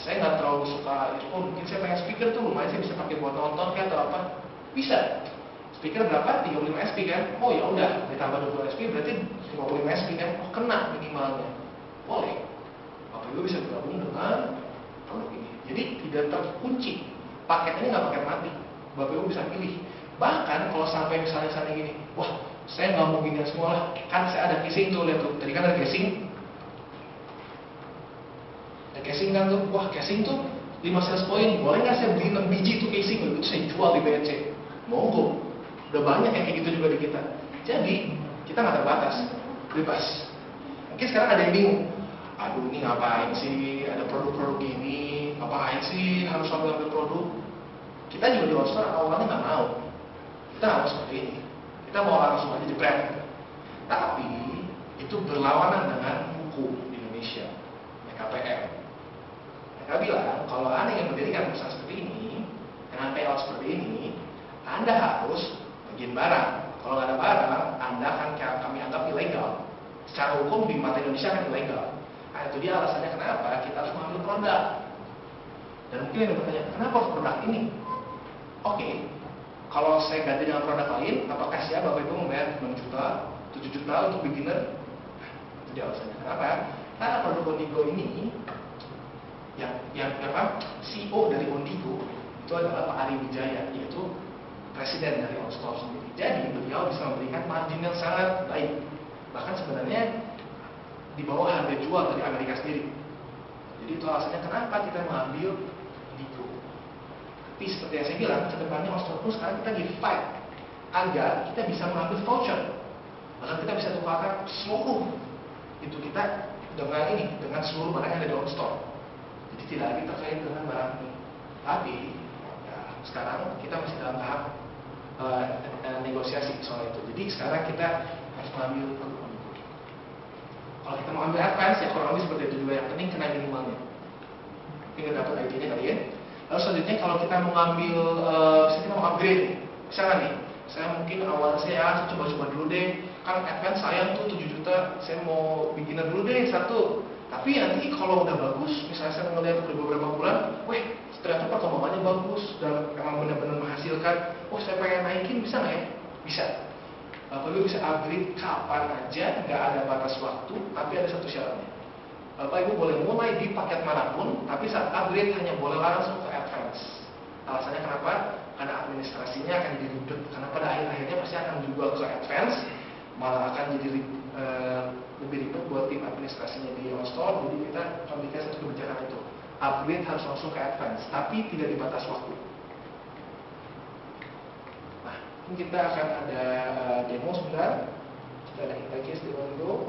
saya nggak terlalu suka earphone, mungkin saya pengen speaker tuh lumayan, saya bisa pakai buat nonton kan atau apa? Bisa. Speaker berapa? 35 SP kan? Oh ya udah, ditambah 20 SP berarti 55 SP kan? Oh kena minimalnya. Boleh. Bapak Ibu bisa bergabung dengan produk ini. Jadi tidak terkunci. Paketnya nggak paket mati. Bapak Ibu bisa pilih. Bahkan kalau sampai misalnya gini, saya nggak mau ginian semua lah. Kan saya ada casing tuh, lihat tuh. Tadi kan ada casing. Ada casing kan tuh. Casing tuh 5 sales point. Boleh nggak saya beli 6 biji tuh casing? Itu saya jual di BNC. Monggo. Udah banyak yang kayak gitu juga di kita. Jadi kita nggak terbatas, bebas. Mungkin sekarang ada yang bingung. Aduh ini ngapain sih? Ada produk-produk ini, ngapain sih harus ambil produk? Kita juga di on-store awalnya nggak mau. Kita nggak mau seperti ini. Kita mau langsung aja jebret. Tapi itu berlawanan dengan hukum di Indonesia, KPM. Mereka bilang kalau Anda yang mendirikan perusahaan seperti ini dengan payout seperti ini, Anda harus bikin barang. Kalau nggak ada barang, Anda akan kami anggap ilegal. Secara hukum di mata Indonesia kan ilegal. Nah itu dia alasannya kenapa kita harus mengambil produk. Dan mungkin yang bertanya, kenapa harus produk ini? Oke, kalau saya ganti dengan produk lain, apakah siap Bapak Ibu membayar 6 juta, 7 juta untuk beginner? Itu dia alasannya. Kenapa? Karena produk Ondigo ini, yang CEO dari Ondigo itu adalah Pak Ari Wijaya, yaitu presiden dari on-store sendiri. Jadi beliau bisa memberikan margin yang sangat baik. Bahkan sebenarnya di bawah harga jual dari Amerika sendiri. Jadi itu alasannya kenapa kita mengambil Ondigo. Tapi seperti yang saya bilang, kedepannya on-store pun sekarang kita di fight agar kita bisa mengambil voucher. Bahkan kita bisa tukarkan seluruh itu kita dengan seluruh barang yang ada di on-store. Jadi tidak lagi terkait dengan barang ini. Tapi sekarang kita masih dalam tahap negosiasi soal itu. Jadi sekarang kita harus mengambil produk Ondigo. Kalau kita mau ambil advance ya kurang lebih seperti itu juga, yang penting kena minimalnya. Tinggal dapat ID-nya kali ya. Lalu selanjutnya kalau kita mau ngambil, kita mau upgrade nih, misalnya nih, saya mungkin awal saya coba-coba dulu deh, kan advance sayang tuh 7 juta, saya mau beginner dulu deh satu. Tapi nanti kalau udah bagus, misalnya saya ngeliat udah beberapa bulan, weh ternyata perkembangannya bagus dan emang benar-benar menghasilkan, oh saya pengen naikin, bisa nggak ya? Bisa. Bapak Ibu bisa upgrade kapan aja, nggak ada batas waktu, tapi ada satu syaratnya. Bapak Ibu boleh mulai di paket manapun, tapi saat upgrade hanya boleh langsung ke advance. Alasannya kenapa? Karena administrasinya akan jadi ribet, karena pada akhir-akhirnya pasti akan juga ke advance, malah akan jadi lebih ribet buat tim administrasinya di OnStore. Jadi kita memiliki satu kebijakan itu, upgrade harus langsung ke advance, tapi tidak dibatas waktu. Nah, ini kita akan ada demo sebentar. Kita ada interface di Windows.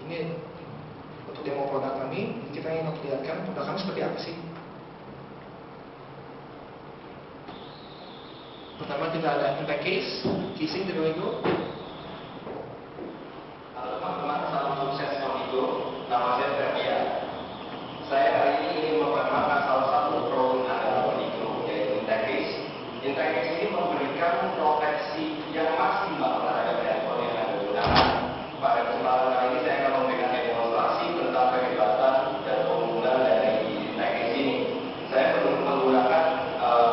Ini untuk demo produk kami. Kita ingin memperlihatkan produk kami seperti apa sih. Pertama kita ada interface, casing di Windows. Halo teman-teman, salam sukses Onigo. Nama saya Ferdian. Saya hari ini ingin memperkenalkan salah satu produk andalan Onigo, yaitu interface. Interface ini memberikan proteksi yang maksimal terhadap handphone yang Anda gunakan. Pada kesempatan kali ini saya akan memberikan demonstrasi tentang kehebatan dan keunggulan dari interface ini. Saya menggunakan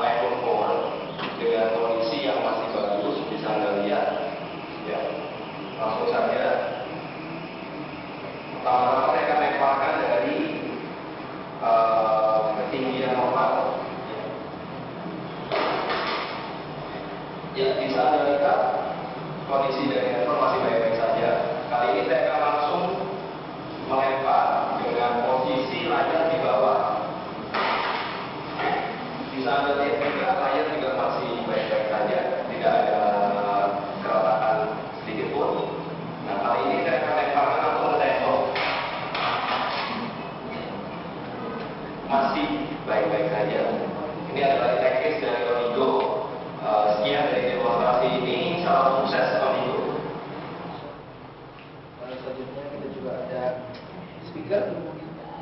iPhone 4 dengan kondisi yang masih bagus, bisa Anda lihat. Ya, langsung saja. Pertama-tama saya akan lemparkan dari ketinggian normal. Ya, bisa Anda lihat kondisi dari handphone masih baik-baik saja. Kali ini saya akan langsung melempar dengan posisi layar di bawah. Bisa Anda lihat juga layar juga masih baik-baik saja, tidak ada keretakan sedikit pun. Nah, kali ini saya akan lemparkan langsung ke tembok. Masih baik-baik saja. Ini adalah interface dari Onigo. Sekian dari demonstrasi ini. Salam sukses Onigo. Selanjutnya kita juga ada speaker.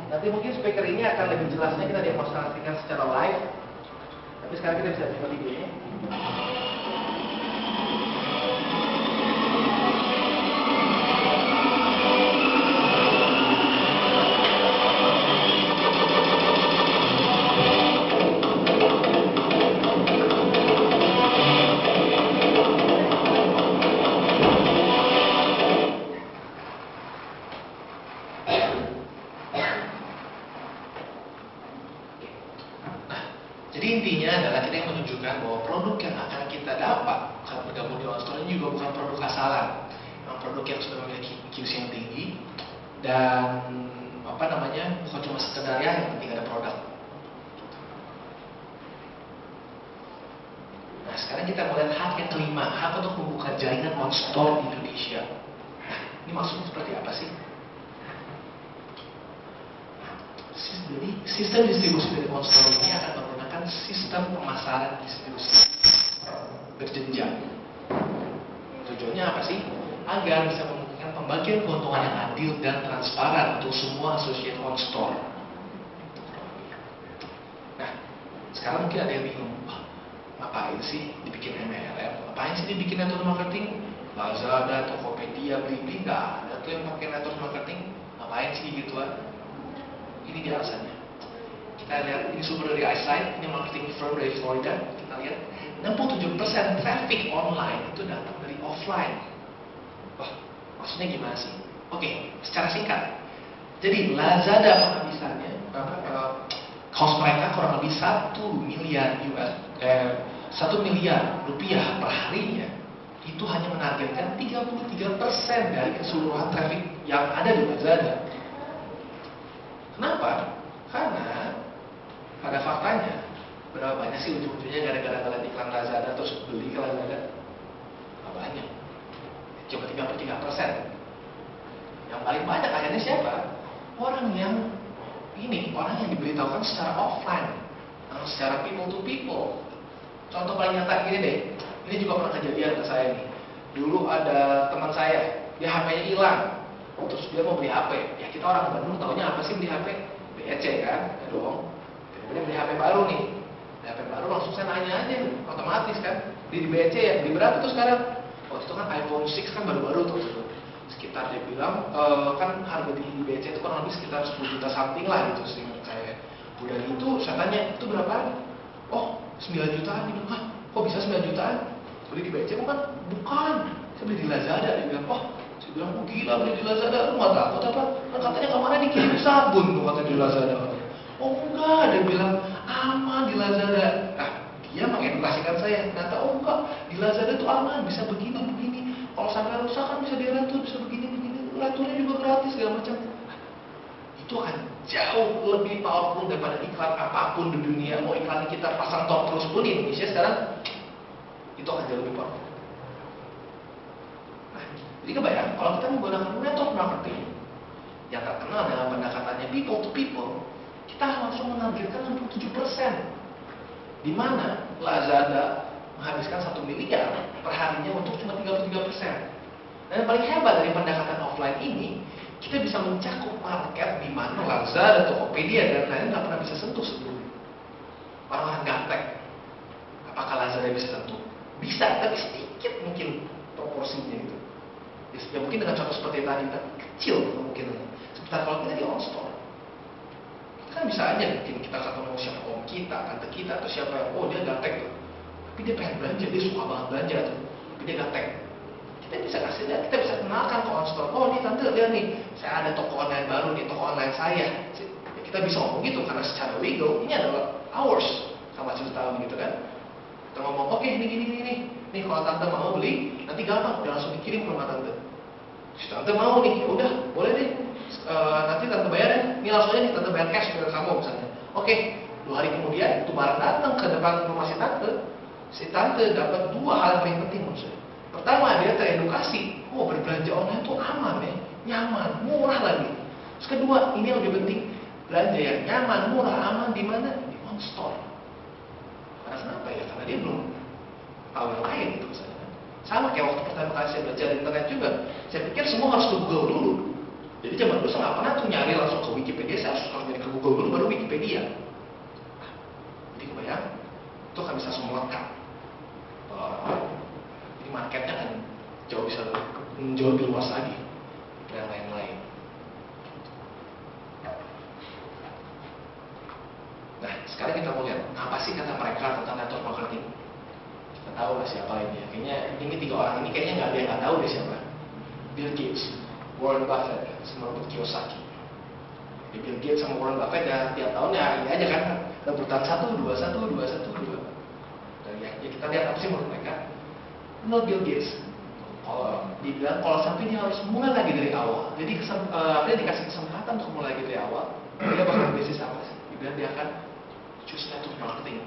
Nanti mungkin speaker ini akan lebih jelasnya kita demonstrasikan secara live. Tapi sekarang kita bisa coba videonya. Jadi intinya adalah kita yang menunjukkan bahwa produk yang akan kita dapat saat bergabung di OnStore ini juga bukan produk asalan, memang produk yang sudah memiliki QC yang tinggi dan bukan cuma sekedar ya yang penting ada produk. Nah sekarang kita melihat hak yang kelima, hak untuk membuka jaringan OnStore di Indonesia. Nah ini maksudnya seperti apa sih? Jadi sistem distribusi dari OnStore ini akan menggunakan sistem pemasaran distribusi berjenjang. Tujuannya apa sih? Agar bisa memungkinkan pembagian keuntungan yang adil dan transparan untuk semua associate OnStore. Nah, sekarang mungkin ada yang bingung, ngapain sih dibikin MLM? Ngapain sih dibikin network marketing? Lazada, Tokopedia, Blibli, nggak ada tuh yang pakai network marketing. Ngapain sih gituan? Ini dia alasannya. Kita lihat ini sumber dari iSight, ini marketing firm dari Florida. Kita lihat 67% traffic online itu datang dari offline. Wah, maksudnya gimana sih? Oke, secara singkat. Jadi Lazada penghabisannya, cost mereka kurang lebih 1 miliar rupiah per harinya. Itu hanya menargetkan 33% dari keseluruhan traffic yang ada di Lazada. Kenapa? Karena pada faktanya berapa banyak sih ujung-ujungnya gara-gara ngeliat iklan Lazada terus beli ke Lazada? Nggak banyak, cuma 33%. Yang paling banyak akhirnya siapa? Orang yang diberitahukan secara offline, secara people to people. Contoh paling nyata gini deh, ini juga pernah kejadian ke saya nih. Dulu ada teman saya, dia HP-nya hilang, terus dia mau beli HP. Ya kita orang Bandung taunya apa sih beli HP? BEC kan, ya dong. Dia beli HP baru nih, beli HP baru langsung saya nanya aja, otomatis kan. Di BEC ya, beli berapa tuh sekarang? Waktu itu kan iPhone 6 kan baru-baru tuh. Sekitar dia bilang, kan harga di BEC itu kurang lebih sekitar 10 juta something lah gitu sih menurut saya. Udah gitu, saya tanya, itu berapaan? Oh, 9 jutaan. Dia bilang, hah, kok bisa 9 jutaan? Beli di BEC bukan? Bukan, saya beli di Lazada. Dia bilang, oh, saya bilang, oh gila beli di Lazada, lu gak takut apa? Kan katanya kemarin dikirim sabun tuh katanya di Lazada. Oh enggak, dia bilang, aman di Lazada. Nah, dia mengedukasikan saya, ternyata oh enggak, di Lazada tuh aman, bisa begini. Kalau sampai rusak kan bisa diratur, bisa begini. Raturnya juga gratis segala macam. Itu akan jauh lebih powerful daripada iklan apapun di dunia. Mau iklan kita pasang top terus pun di Indonesia sekarang, itu akan jauh lebih powerful. Nah, jadi kebayang kalau kita menggunakan metode marketing yang terkenal dengan pendekatannya people to people, kita langsung menargetkan 67%. Di mana Lazada menghabiskan 1 miliar per harinya untuk cuma 33%. Dan yang paling hebat dari pendekatan offline ini, kita bisa mencakup market di mana Lazada, Tokopedia, dan lain-lain nggak pernah bisa sentuh sebelumnya. Orang-orang gaptek. Apakah Lazada bisa sentuh? Bisa, tapi sedikit mungkin proporsinya gitu. Ya mungkin dengan contoh seperti tadi, tapi kecil kemungkinannya. Sebentar kalau kita di on-store, kita kan bisa aja mungkin kita ketemu siapa om kita, tante kita, atau siapa yang, oh dia gaptek tuh. Tapi dia pengen belanja, dia suka banget belanja tuh. Tapi dia gaptek. Kita bisa kasih lihat, kita bisa kenalkan ke on-store. Oh nih tante, lihat nih, saya ada toko online baru nih, toko online saya. Kita bisa ngomong gitu, karena secara legal, ini adalah ours. Sama tahun gitu kan. Kita ngomong, oke ini gini. Nih kalau tante mau beli, nanti gampang, udah langsung dikirim ke rumah tante. Si tante mau nih, ya udah, boleh deh. Nanti tante bayar ya, ini langsung aja nih, tante bayar cash ke kamu misalnya. Oke, 2 hari kemudian, itu barang datang ke depan rumah si tante. Si tante dapat 2 hal yang paling penting menurut saya. Pertama, dia teredukasi. Oh, berbelanja online itu aman ya, nyaman, murah lagi. Terus kedua, ini yang lebih penting, belanja yang nyaman, murah, aman di mana? Di on-store. Karena kenapa ya? Karena dia belum tahu yang lain gitu misalnya. Sama kayak waktu pertama kali saya belajar di internet juga. Saya pikir semua harus ke Google dulu. Jadi zaman dulu saya nggak pernah tuh nyari langsung ke Wikipedia, saya harus nyari ke Google dulu baru Wikipedia. Jadi kebayang, itu akan bisa semua melekat. Jadi marketnya akan jauh lebih luas lagi dan lain-lain. Nah, sekarang kita mau lihat apa sih kata mereka tentang network marketing. Kita tahu lah siapa ini ya. Kayaknya ini 3 orang ini kayaknya nggak ada yang nggak tahu deh siapa. Bill Gates, Warren Buffett, sama Robert Kiyosaki. Jadi Bill Gates sama Warren Buffett ya tiap tahunnya ini aja kan rebutan 1, 2. Dan ya kita lihat apa sih menurut mereka. Menurut Bill Gates, kalau dibilang kalau sampai dia harus mulai lagi dari awal. Jadi dia dikasih kesempatan untuk mulai lagi dari awal. Dia bakal bisnis apa sih? Dibilang dia akan choose network marketing.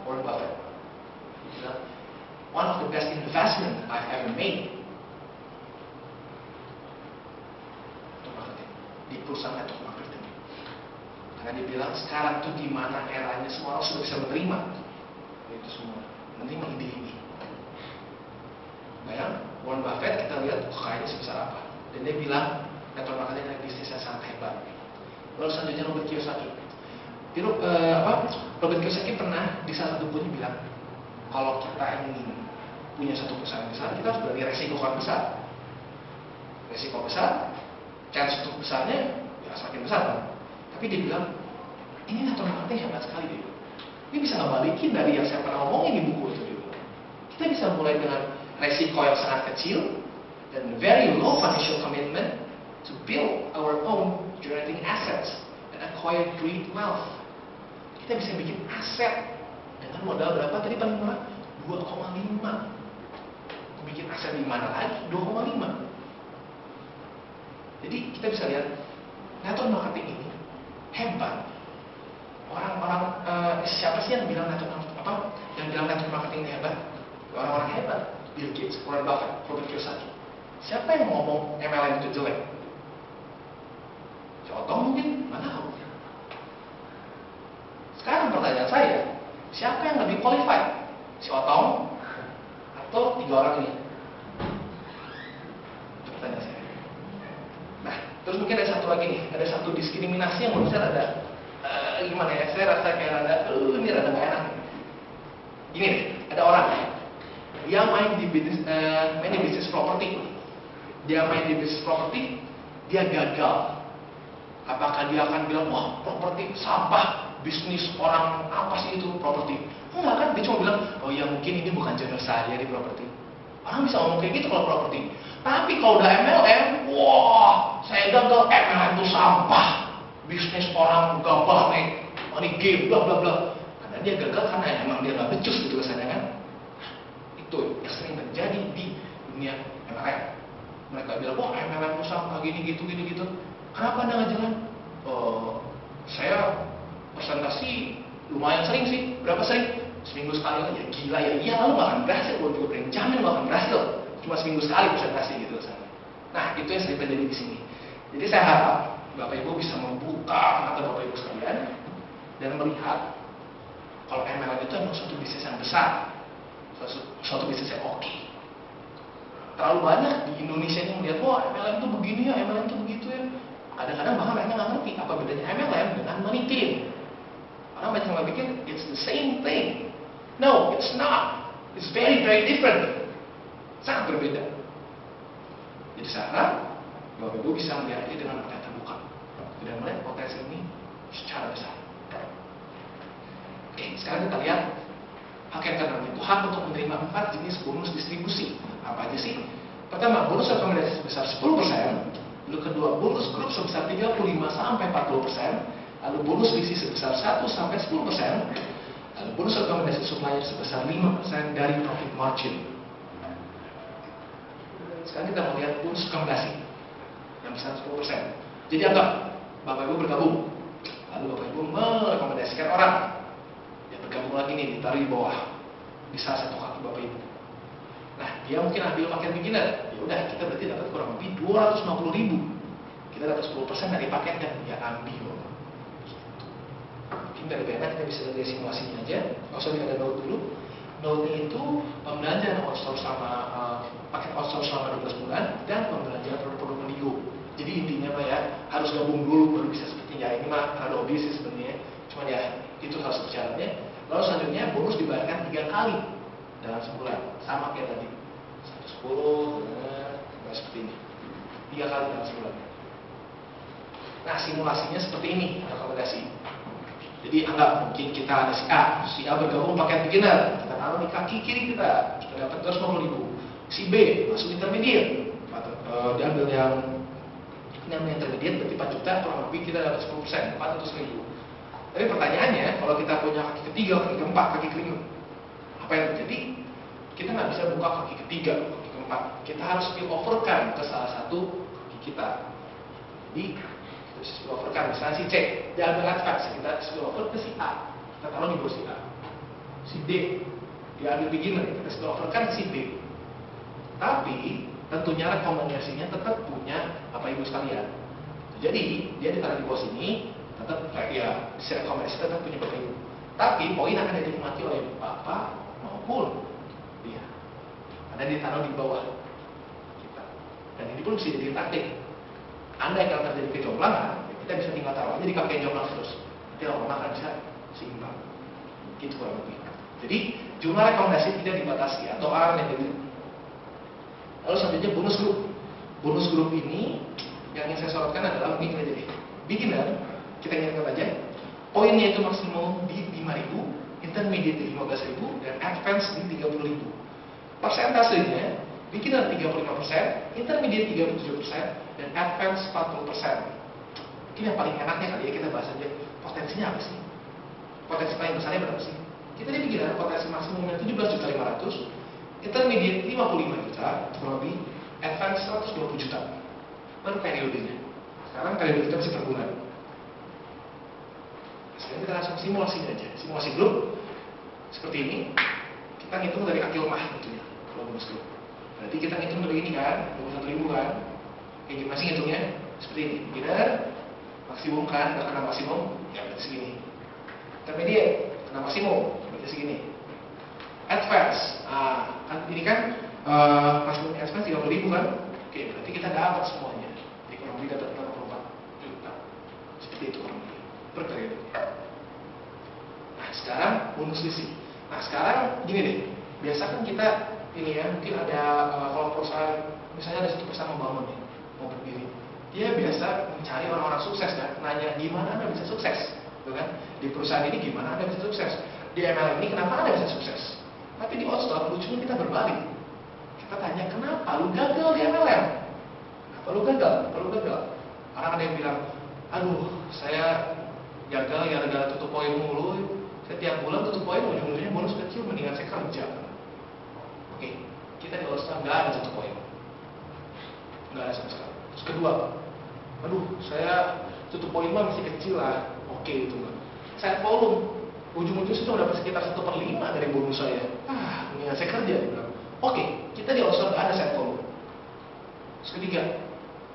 Warren Buffett bilang, one of the best investment I've ever made. Network marketing. Di perusahaan network marketing. Karena dia bilang sekarang tuh di mana eranya semua orang sudah bisa menerima itu semua, menerima ide ini. Bayang, Warren Buffett kita lihat kekayaannya sebesar apa. Dan dia bilang network marketing adalah bisnis yang sangat hebat. Lalu selanjutnya Robert Kiyosaki. Robert Kiyosaki pernah di salah satu bukunya bilang, kalau kita ingin punya satu perusahaan besar, kita harus berani resiko yang besar. Resiko besar, chance untuk besarnya ya semakin besar kan. Tapi dia bilang, ini network marketing hebat sekali dia. Ini bisa ngebalikin dari yang saya pernah ngomongin di buku itu juga. Kita bisa mulai dengan resiko yang sangat kecil dan very low financial commitment to build our own generating assets and acquire great wealth. Kita bisa bikin aset dengan modal berapa tadi paling murah? 2,5. Bikin aset di mana lagi? 2,5. Jadi kita bisa lihat network marketing ini hebat. Orang-orang siapa sih yang bilang network marketing ini hebat? Orang-orang hebat. Bill Gates, Warren Buffett, Robert Kiyosaki. Siapa yang ngomong MLM itu jelek? Si Otong mungkin? Mana tahu. Sekarang pertanyaan saya, siapa yang lebih qualified? Si Otong atau 3 orang ini? pertanyaan saya. Nah, terus mungkin ada satu lagi nih, ada satu diskriminasi yang menurut saya ada gimana ya? Saya rasa kayak ini rada nggak enak. Gini deh, ada orang dia main di bisnis properti. Dia main di bisnis properti, dia gagal. Apakah dia akan bilang, wah properti sampah, bisnis orang apa sih itu properti? Enggak kan, dia cuma bilang, oh ya mungkin ini bukan jodoh saya di properti. Orang bisa ngomong kayak gitu kalau properti. Tapi kalau udah MLM, wah saya gagal, MLM itu sampah, bisnis orang gampang nih, money game, bla bla bla. Karena dia gagal karena emang dia nggak becus gitu kesannya kan. Itu yang sering terjadi di dunia MLM. Mereka bilang, wah MLM itu sampah, gini gitu. Kenapa Anda nggak jalan? Saya presentasi lumayan sering sih. Berapa sering? Seminggu sekali aja. Gila ya. Iya, lalu nggak akan berhasil. Gue juga pengen jamin nggak akan berhasil. Cuma seminggu sekali presentasi gitu. Nah, itu yang sering terjadi di sini. Jadi saya harap Bapak Ibu bisa membuka mata Bapak Ibu sekalian dan melihat kalau MLM itu emang suatu bisnis yang besar, suatu bisnis yang oke. Terlalu banyak di Indonesia yang melihat, wah MLM itu begini ya, MLM itu begitu ya. Kadang-kadang bahkan mereka nggak ngerti apa bedanya MLM dengan money team. Orang banyak yang pikir it's the same thing. No, it's not. It's very different. Sangat berbeda. Jadi saya harap Bapak Ibu bisa melihatnya dengan mata terbuka dan melihat potensi ini secara besar. Oke, sekarang kita lihat hak yang kedua, itu hak untuk menerima 4 jenis bonus distribusi. Apa aja sih? Pertama, bonus rekomendasi sebesar 10%. Lalu kedua, bonus grup sebesar 35 sampai 40%. Lalu bonus visi sebesar 1 sampai 10%. Lalu bonus rekomendasi supplier sebesar 5% dari profit margin. Sekarang kita melihat bonus rekomendasi yang besar 10%. Jadi anggap Bapak Ibu bergabung. Lalu Bapak Ibu merekomendasikan orang yang bergabung lagi nih, ditaruh di bawah di salah satu kaki Bapak Ibu. Nah, dia mungkin ambil paket beginner. Ya udah, kita berarti dapat kurang lebih 250.000. Kita dapat 10% dari paket dan dia ambil. Mungkin dari enak kita bisa lihat simulasinya aja. Nggak usah kita download dulu. Downloadnya itu pembelajaran outsource sama paket outsource selama 12 bulan dan pembelajaran produk-produk Mendigo. Jadi intinya Pak ya, harus gabung dulu baru bisa seperti ya ini mah terlalu obvious sih sebenarnya. Cuman ya itu harus berjalannya. Lalu selanjutnya bonus dibayarkan 3 kali dalam sebulan, sama kayak tadi 110, seperti ini 3 kali dalam sebulan. Nah simulasinya seperti ini rekomendasi. Jadi anggap mungkin kita ada si A bergabung paket beginner, kita taruh di kaki kiri kita dapat 250.000. Si B masuk intermediate, diambil yang intermediate berarti 4 juta, kurang lebih kita dapat 10%, 400.000. Tapi pertanyaannya, kalau kita punya kaki ketiga, kaki keempat, kaki kelima, apa yang terjadi? Kita nggak bisa buka kaki ketiga, kaki keempat. Kita harus spill overkan ke salah satu kaki kita. Jadi kita bisa spill overkan, misalnya si C, dia ambil advance, kita spill over ke si A, kita taruh di bawah si A. Si D, dia ambil beginner, kita spill overkan si B. Tapi tentunya rekomendasinya tetap punya Bapak Ibu sekalian. Jadi dia ditaruh di bawah sini, tetap ya si rekomendasi tetap punya Bapak Ibu. Tapi poin akan dinikmati oleh Bapak maupun dia. Karena ditaruh di bawah kita. Dan ini pun bisa jadi taktik. Andai kalau terjadi kejomblangan, ya kita bisa tinggal taruh aja di kaki yang jomblang terus. Nanti lama-lama akan bisa seimbang. Gitu kurang lebih. Jadi jumlah rekomendasi tidak dibatasi atau A negatif. Lalu selanjutnya bonus grup. Bonus grup ini yang ingin saya sorotkan adalah beginner jadi. Beginner, kita ingatkan aja, poinnya itu maksimum di 5.000, intermediate di 15.000, dan advance di 30.000. Persentasenya, beginner 35%, intermediate 37%, dan advance 40%. Mungkin yang paling enaknya kali ya kita bahas aja, potensinya apa sih? Potensi paling besarnya berapa sih? Kita di beginner potensi maksimumnya 17.500.000, intermediate 55 juta, kurang lebih, advance 120 juta. Baru periodenya. Sekarang periode kita masih per bulan. Sekarang kita langsung simulasinya aja. Simulasi grup seperti ini. Kita ngitung dari kaki lemah tentunya. Kalau bonus grup. Berarti kita ngitung dari ini kan, 21.000 kan. Kayak gimana sih ngitungnya? Seperti ini. Beginner, maksimum kan, nggak kena maksimum, ya berarti segini. Intermediate, kena maksimum, berarti segini. Advance, kan ini kan maksimum advance 30.000 kan. Oke, berarti kita dapat semuanya. Jadi kurang lebih dapat 84 juta. Seperti itu kurang lebih per periode. Nah, sekarang bonus selisih. Nah, sekarang gini deh. Biasa kan kita ini ya, mungkin ada kalau perusahaan misalnya ada satu perusahaan membangun nih, mau berdiri. Dia biasa mencari orang-orang sukses kan, nanya gimana Anda bisa sukses, gitu kan? Di perusahaan ini gimana Anda bisa sukses? Di MLM ini kenapa Anda bisa sukses? Tapi di Outstock lucunya kita berbalik. Kita tanya kenapa lu gagal di MLM? Kenapa lu gagal? Kenapa lu gagal? Orang ada yang bilang, aduh saya gagal gara-gara tutup poin mulu. Setiap bulan tutup poin ujung-ujungnya bonus kecil, mendingan saya kerja. Oke, kita di Outstock nggak ada tutup poin, nggak ada sama sekali. Terus kedua, aduh saya tutup poin mah masih kecil lah. Oke, itu mah. Saya volume, ujung-ujungnya sudah dapat sekitar 1/5 dari bonus saya. Mendingan saya kerja. Dia bilang, oke, kita di Outstock nggak ada set volume. Terus ketiga,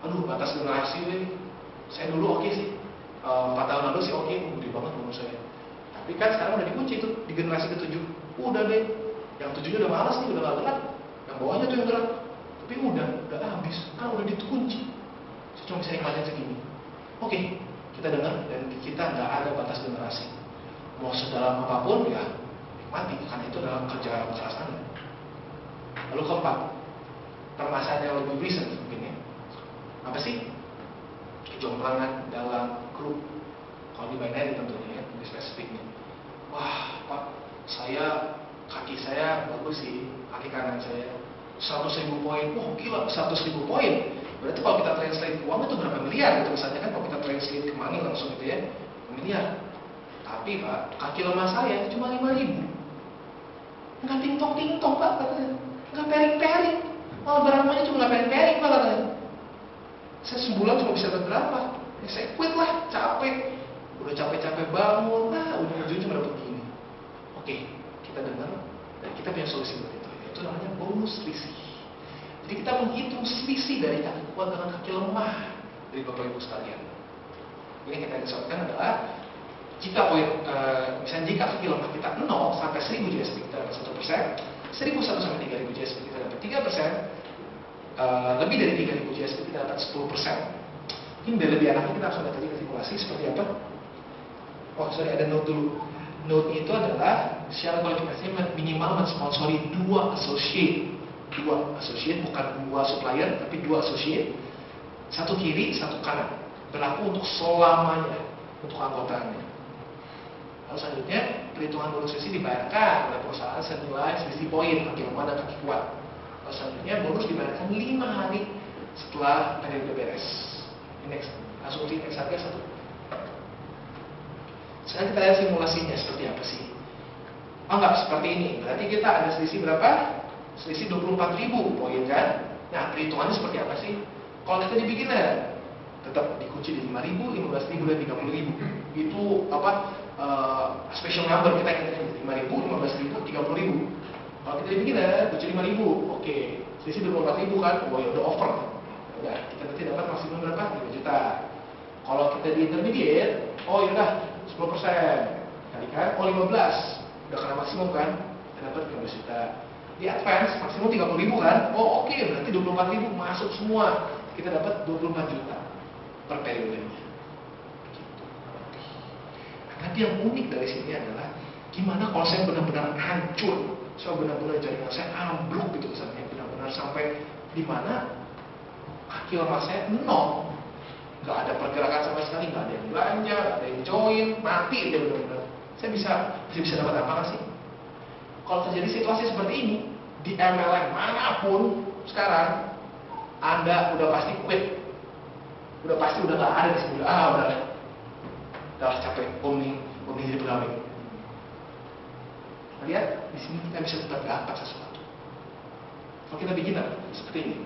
aduh batas generasi deh. Saya dulu oke sih, 4 tahun lalu sih oke, gede banget bonus saya. Tapi kan sekarang udah dikunci tuh di generasi ke-7. Udah deh, yang 7-nya udah malas nih, udah gak gerak. Yang bawahnya tuh yang gerak. Tapi udah habis, kan udah dikunci. Saya cuma bisa nikmatin segini. Oke, kita dengar dan kita nggak ada batas generasi. Mau sedalam apapun ya nikmati, karena itu adalah kerja keras Anda. Lalu keempat, permasalahan yang lebih recent mungkin ya. Apa sih? Kejomplangan dalam grup. Kalau di binary tentunya ya, lebih spesifiknya. Wah, Pak, kaki saya bagus sih, kaki kanan saya 100.000 poin. Wah, gila, 100.000 poin. Berarti kalau kita translate uang itu berapa miliar gitu misalnya kan, kalau kita translate ke money langsung gitu ya, miliar. Tapi Pak, kaki lemah saya cuma 5.000. Nggak ting-tong Pak katanya. Nggak pering-pering. Malah barangnya cuma nggak pering-pering Pak katanya. Saya sebulan cuma bisa dapat berapa? Ya, saya quit lah, capek. Udah capek-capek bangun, ujung-ujungnya cuma dapat gini. Oke, kita dengar dan kita punya solusi buat itu. Itu namanya bonus selisih. Jadi kita menghitung selisih dari kaki kuat dengan kaki lemah dari Bapak Ibu sekalian. Ini kita disebutkan adalah jika misalnya jika kaki lemah kita 0 sampai 1000 GSP kita dapat 1%, 1001 sampai 3000 GSP kita dapat 3%, lebih dari 3000 GSP kita dapat 10%. Ini biar lebih enaknya kita langsung lihat aja simulasi seperti apa. Oh sorry, ada note dulu. Note itu adalah syarat kualifikasinya minimal mensponsori 2 associate. 2 associate, bukan 2 supplier, tapi 2 associate. Satu kiri, satu kanan. Berlaku untuk selamanya, untuk anggotanya. Lalu selanjutnya, perhitungan bonus selisih dibayarkan oleh perusahaan senilai selisih poin, kaki lemah dan kaki kuat. Lalu selanjutnya, bonus dibayarkan 5 hari setelah periode beres. Next, asumsi next harga 1. Sekarang kita lihat simulasinya seperti apa sih. Anggap seperti ini, berarti kita ada selisih berapa? Selisih 24.000 poin kan? Nah, perhitungannya seperti apa sih? Kalau kita dibikin tetap dikunci di 5.000, 15.000 dan 30.000. Itu apa? Special number kita ingatnya 5.000, 15.000, 30.000. Kalau kita dibikin kunci 5.000, oke. Selisih 24.000 kan? Oh ya udah over. Udah, kita nanti dapat maksimum berapa? 5 juta. Kalau kita di intermediate, oh yaudah 10% kalikan, oh 15, udah kena maksimum kan, kita dapat 15 juta. Di advance maksimum 30.000 kan, oh oke, berarti 24.000 masuk semua, kita dapat 24 juta per periodenya. Gitu. Nah, nanti yang unik dari sini adalah gimana kalau saya benar-benar hancur, saya benar-benar jaringan saya ambruk gitu misalnya, benar-benar sampai di mana kaki lemah saya 0. Nggak ada pergerakan sama sekali, nggak ada yang belanja, nggak ada yang join, mati dia benar-benar. Saya bisa dapat apa nggak sih? Kalau terjadi situasi seperti ini di MLM manapun sekarang, Anda udah pasti quit, udah pasti udah nggak ada di sini. Udah capek, booming jadi pegawai. Lihat di sini kita bisa tetap dapat sesuatu. Kalau kita bikin seperti ini.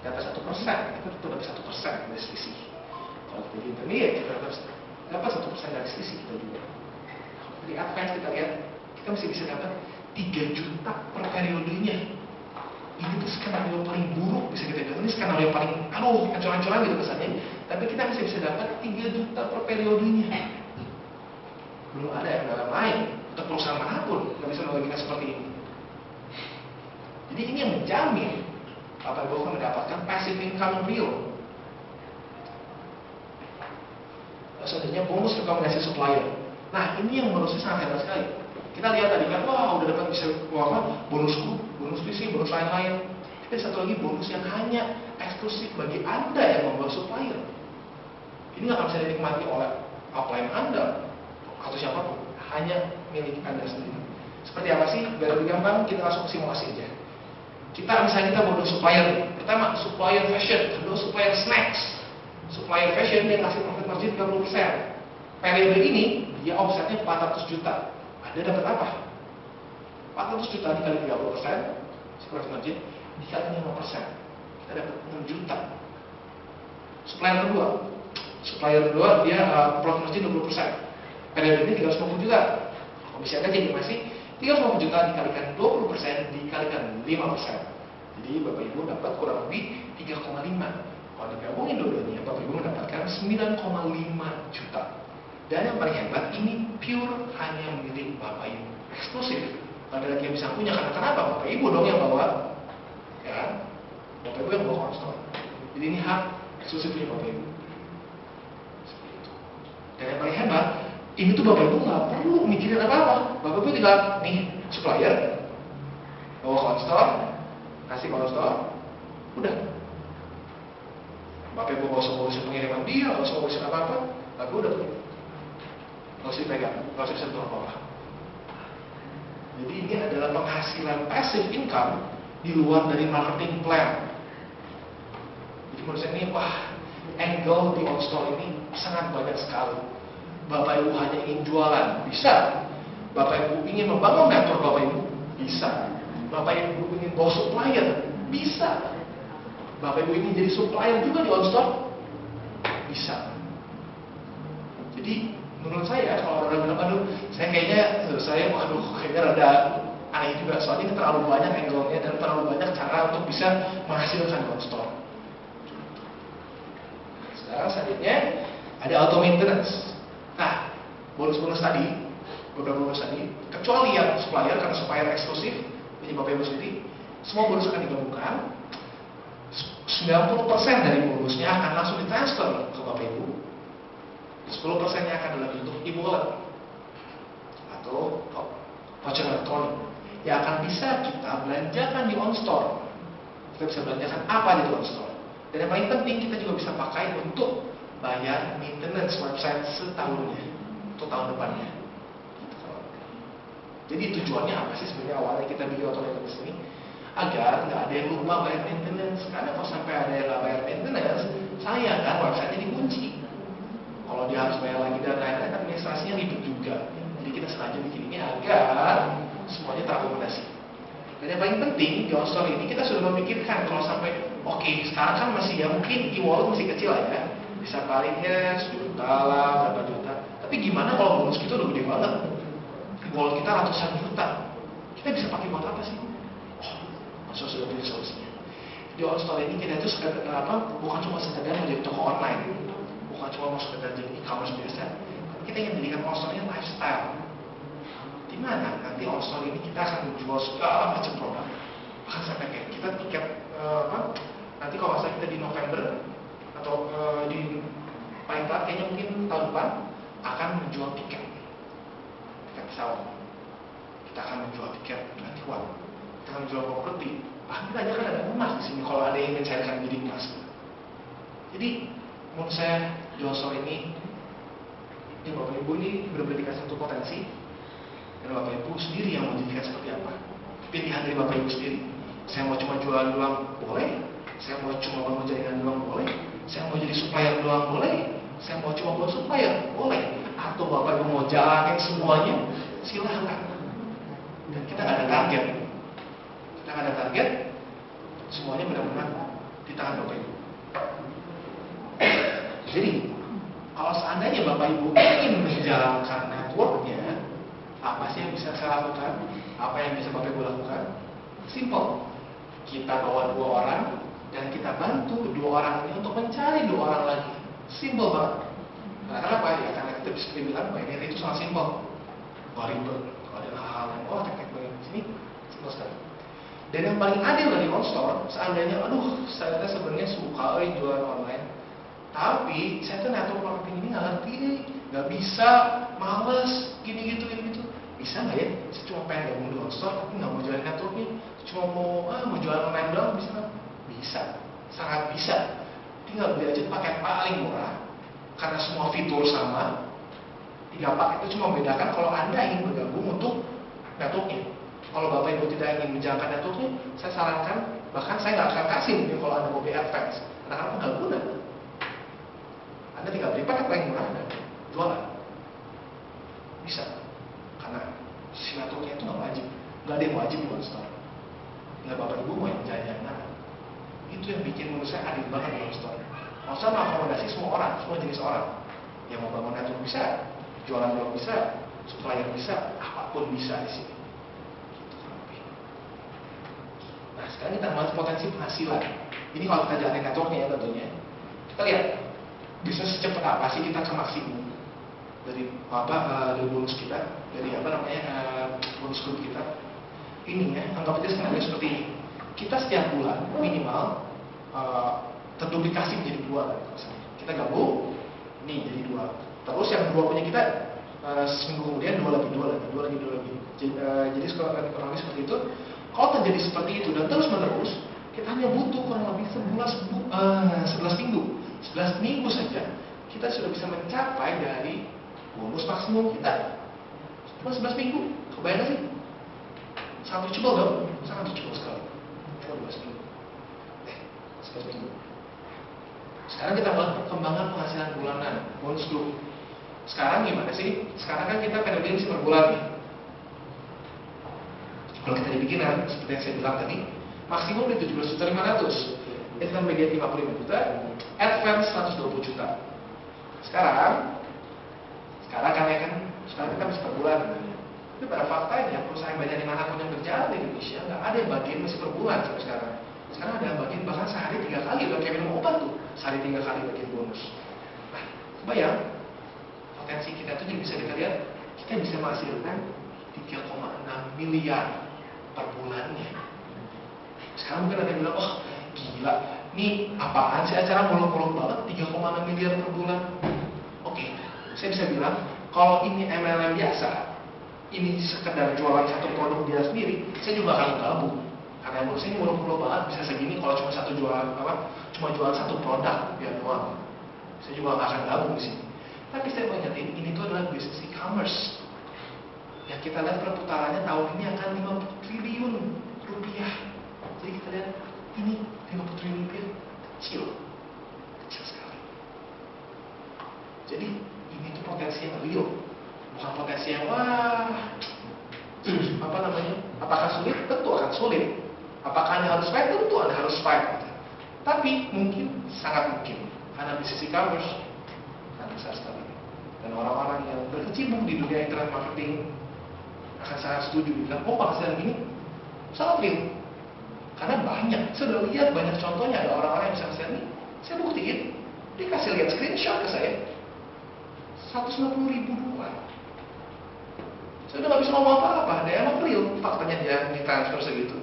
Dapat 1%, kita tetap dapat 1% dari selisih. Kalau kita di intermediate, kita dapat 1% dari selisih kita juga. Kalau di advance kita lihat, kita masih bisa dapat 3 juta per periodenya. Ini tuh skenario paling buruk bisa kita bilang. Ini skenario paling ancur-ancuran gitu kesannya. Tapi kita masih bisa dapat 3 juta per periodenya. Belum ada yang dalam lain atau perusahaan manapun yang bisa membagikan seperti ini. Jadi ini yang menjamin Bapak Ibu akan mendapatkan passive income real. Selanjutnya bonus rekomendasi supplier. Nah, ini yang menurut saya sangat hebat sekali. Kita lihat tadi kan, wah udah dapat bisa bonus visi, bonus lain-lain. Tapi satu lagi bonus yang hanya eksklusif bagi Anda yang membawa supplier. Ini nggak akan bisa dinikmati oleh upline Anda atau siapapun, hanya milik Anda sendiri. Seperti apa sih? Biar lebih gampang, kita langsung simulasi aja. Misalnya kita bonus supplier. Pertama, supplier fashion. Kedua, supplier snacks. Supplier fashion yang ngasih profit margin 30%. Periode ini dia omsetnya 400 juta. Anda dapat apa? 400 juta dikali 30%, profit margin dikali 5%. Kita dapat 6 juta. Supplier kedua dia profit margin 20%. Periode ini 350 juta. Komisinya jadi masih 350 juta dikalikan 20% dikalikan 5%. Jadi Bapak Ibu dapat kurang lebih 3,5. Kalau digabungin dua-duanya, Bapak Ibu mendapatkan 9,5 juta. Dan yang paling hebat, ini pure hanya milik Bapak Ibu, eksklusif. Tidak ada lagi yang bisa punya, karena kenapa? Bapak Ibu dong yang bawa, ya, Bapak Ibu yang bawa konstol. Jadi ini hak eksklusif punya Bapak Ibu. Seperti itu. Dan yang paling hebat, ini tuh Bapak Ibu nggak perlu mikirin apa-apa. Bapak Ibu tinggal nih supplier, bawa konstol, kasih konstol, udah. Bapak Ibu nggak usah ngurusin pengiriman dia, nggak usah ngurusin apa-apa, Bapak Ibu udah punya. Nggak usah dipegang, nggak usah disentuh apa-apa. Jadi ini adalah penghasilan passive income di luar dari marketing plan. Jadi menurut saya ini, wah, angle di OnStore ini sangat banyak sekali. Bapak Ibu hanya ingin jualan, bisa. Bapak Ibu ingin membangun network Bapak Ibu, bisa. Bapak Ibu ingin bawa supplier, bisa. Bapak Ibu ingin jadi supplier juga di OnStore, bisa. Jadi menurut saya kalau orang bilang, aduh, kayaknya rada aneh juga. Soalnya ini terlalu banyak angle-nya dan terlalu banyak cara untuk bisa menghasilkan di OnStore. Sekarang selanjutnya ada auto maintenance. Nah, bonus-bonus tadi, beberapa bonus tadi, kecuali yang supplier, karena supplier eksklusif punya Bapak Ibu sendiri, semua bonus akan digabungkan. 90% dari bonusnya akan langsung ditransfer ke Bapak Ibu. 10%-nya akan dalam bentuk e-wallet atau voucher elektronik yang akan bisa kita belanjakan di OnStore. Kita bisa belanjakan apa di OnStore. Dan yang paling penting, kita juga bisa pakai untuk bayar maintenance website setahunnya untuk tahun depannya. Jadi tujuannya apa sih sebenarnya awalnya kita bikin auto maintenance ini? Agar nggak ada yang lupa bayar maintenance. Karena kalau sampai ada yang nggak bayar maintenance, sayang kan website-nya dikunci. Kalau dia harus bayar lagi dan lain-lain, administrasinya ribet juga. Jadi kita sengaja bikin ini agar semuanya terakomodasi. Dan yang paling penting di OnStore ini kita sudah memikirkan kalau sampai oke, sekarang kan masih ya mungkin e-wallet masih kecil ya, bisa palingnya 10 juta lah, berapa juta. Tapi gimana kalau bonus kita udah gede banget? E-wallet kita ratusan juta. Kita bisa pakai buat apa sih? OnStore sudah punya solusinya. Di OnStore ini kita itu bukan cuma sekedar menjadi toko online, bukan cuma mau sekedar jadi e-commerce biasa, tapi kita ingin menjadikan OnStore ini lifestyle. Di mana nanti OnStore ini kita akan menjual segala macam produk, bahkan sampai kayak kita tiket nanti kalau misalnya kita di November atau di paling telat kayaknya mungkin tahun depan akan menjual tiket pesawat. Kita akan menjual tiket gratiwan, kita akan menjual properti. Kita aja kan ada emas di sini kalau ada yang mencairkan jadi emas. Jadi menurut saya di OnStore ini Bapak Ibu ini benar-benar dikasih satu potensi. Dan Bapak Ibu sendiri yang mau jadikan seperti apa. Pilihan dari Bapak Ibu sendiri. Saya mau cuma jualan doang, boleh. Saya mau cuma bangun jaringan doang, boleh. Saya mau jadi supplier doang, boleh. Saya mau cuma buat supplier, boleh. Atau Bapak Ibu mau jalanin semuanya, silahkan. Dan kita nggak ada target. Kita nggak ada target, semuanya benar-benar di tangan Bapak Ibu. Jadi, kalau seandainya Bapak Ibu ingin menjalankan networknya, apa sih yang bisa saya lakukan? Apa yang bisa Bapak Ibu lakukan? Simple. Kita bawa 2 orang dan kita bantu 2 orang ini untuk mencari 2 orang lagi. Simple banget. Nah, kenapa ya? Karena kita bisa bilang bahwa ini itu sangat simple. Gak ribet. Kalau ada hal-hal yang teknik bagian di sini, simple sekali. Dan yang paling adil dari on-store, seandainya, aduh, saya tuh sebenarnya suka jualan online, tapi saya tuh network marketing ini nggak ngerti nih, nggak bisa, males, gini gitu. Bisa nggak ya? Saya cuma pengen gabung di on-store, tapi nggak mau jualan networknya, cuma mau jualan online doang, bisa nggak? Bisa, sangat bisa. Tinggal beli aja paket paling murah, karena semua fitur sama. 3 paket itu cuma membedakan kalau Anda ingin bergabung untuk networknya. Kalau Bapak Ibu tidak ingin menjalankan networknya, saya sarankan, bahkan saya nggak akan kasih mungkin kalau Anda mau beli advance, karena apa nggak guna. Anda tinggal beli paket paling murah dan jualan. Bisa, karena si networknya itu nggak wajib, nggak ada yang wajib di on-store. Tinggal Bapak Ibu mau yang jalan mana. Itu yang bikin menurut saya adil banget di on-store. On-store mengakomodasi semua orang, semua jenis orang. Yang mau bangun network bisa, jualan blog bisa, supplier bisa, apapun bisa di sini. Nah, sekarang kita bahas potensi penghasilan. Ini kalau kita jalanin networknya ya tentunya. Kita lihat bisa secepat apa sih kita ke maksimum dari bonus kita, dari bonus grup kita. Ini ya, anggap aja skenario seperti ini. Kita setiap bulan minimal terduplikasi menjadi 2. Kita gabung, nih jadi 2. Terus yang 2 punya kita seminggu kemudian 2 lagi. Jadi kalau kurang lebih seperti itu. Kalau terjadi seperti itu dan terus menerus, kita hanya butuh kurang lebih 11 minggu. 11 minggu saja kita sudah bisa mencapai dari bonus maksimum kita. Cuma 11 minggu, kebayang gak sih? Sangat reachable dong? Sangat reachable sekali. Cuma 12 minggu. 11 minggu. Sekarang kita bahas perkembangan penghasilan bulanan, bonus group. Sekarang gimana sih? Sekarang kan kita PNBP per bulan nih. Kalau kita dibikin seperti yang saya bilang tadi, maksimum di 17.500.000, intermediate 55 juta, advance 120 juta. Sekarang kita bisa per bulan. Tapi pada faktanya perusahaan banyak dimanapun yang berjalan di Indonesia nggak ada yang bagian masih per bulan sampai sekarang. Sekarang ada yang bagian bahkan sehari 3 kali, udah kayak minum obat tuh, sehari 3 kali bagian bonus. Nah, kebayang potensi kita itu juga bisa kita lihat, kita bisa menghasilkan 3,6 miliar per bulannya. Sekarang mungkin ada yang bilang, oh gila, ini apaan sih acara muluk-muluk banget 3,6 miliar per bulan. Oke, saya bisa bilang kalau ini MLM biasa, ini sekedar jualan satu produk dia sendiri, saya juga akan gabung. Karena menurut saya ini muluk-muluk banget bisa segini kalau cuma cuma jualan satu produk biar doang. Saya juga nggak akan gabung di sini. Tapi saya mengingatkan ini tuh adalah bisnis e-commerce. Yang kita lihat perputarannya tahun ini akan 50 triliun rupiah. Jadi kita lihat ini 50 triliun rupiah kecil sekali. Jadi ini tuh potensi yang real, bukan potensi yang apakah sulit? Tentu akan sulit. Apakah Anda harus fight? Tentu Anda harus fight. Tapi mungkin, sangat mungkin, karena bisnis e-commerce sangat besar sekali. Dan orang-orang yang berkecimpung di dunia internet marketing akan sangat setuju bilang, oh penghasilan ini sangat real. Karena banyak, saya sudah lihat banyak contohnya, ada orang-orang yang bisa hasil ini. Saya buktiin, dia kasih lihat screenshot ke saya, 190.000 dolar. Saya udah gak bisa ngomong apa-apa, dia emang real, faktanya dia ditransfer segitu.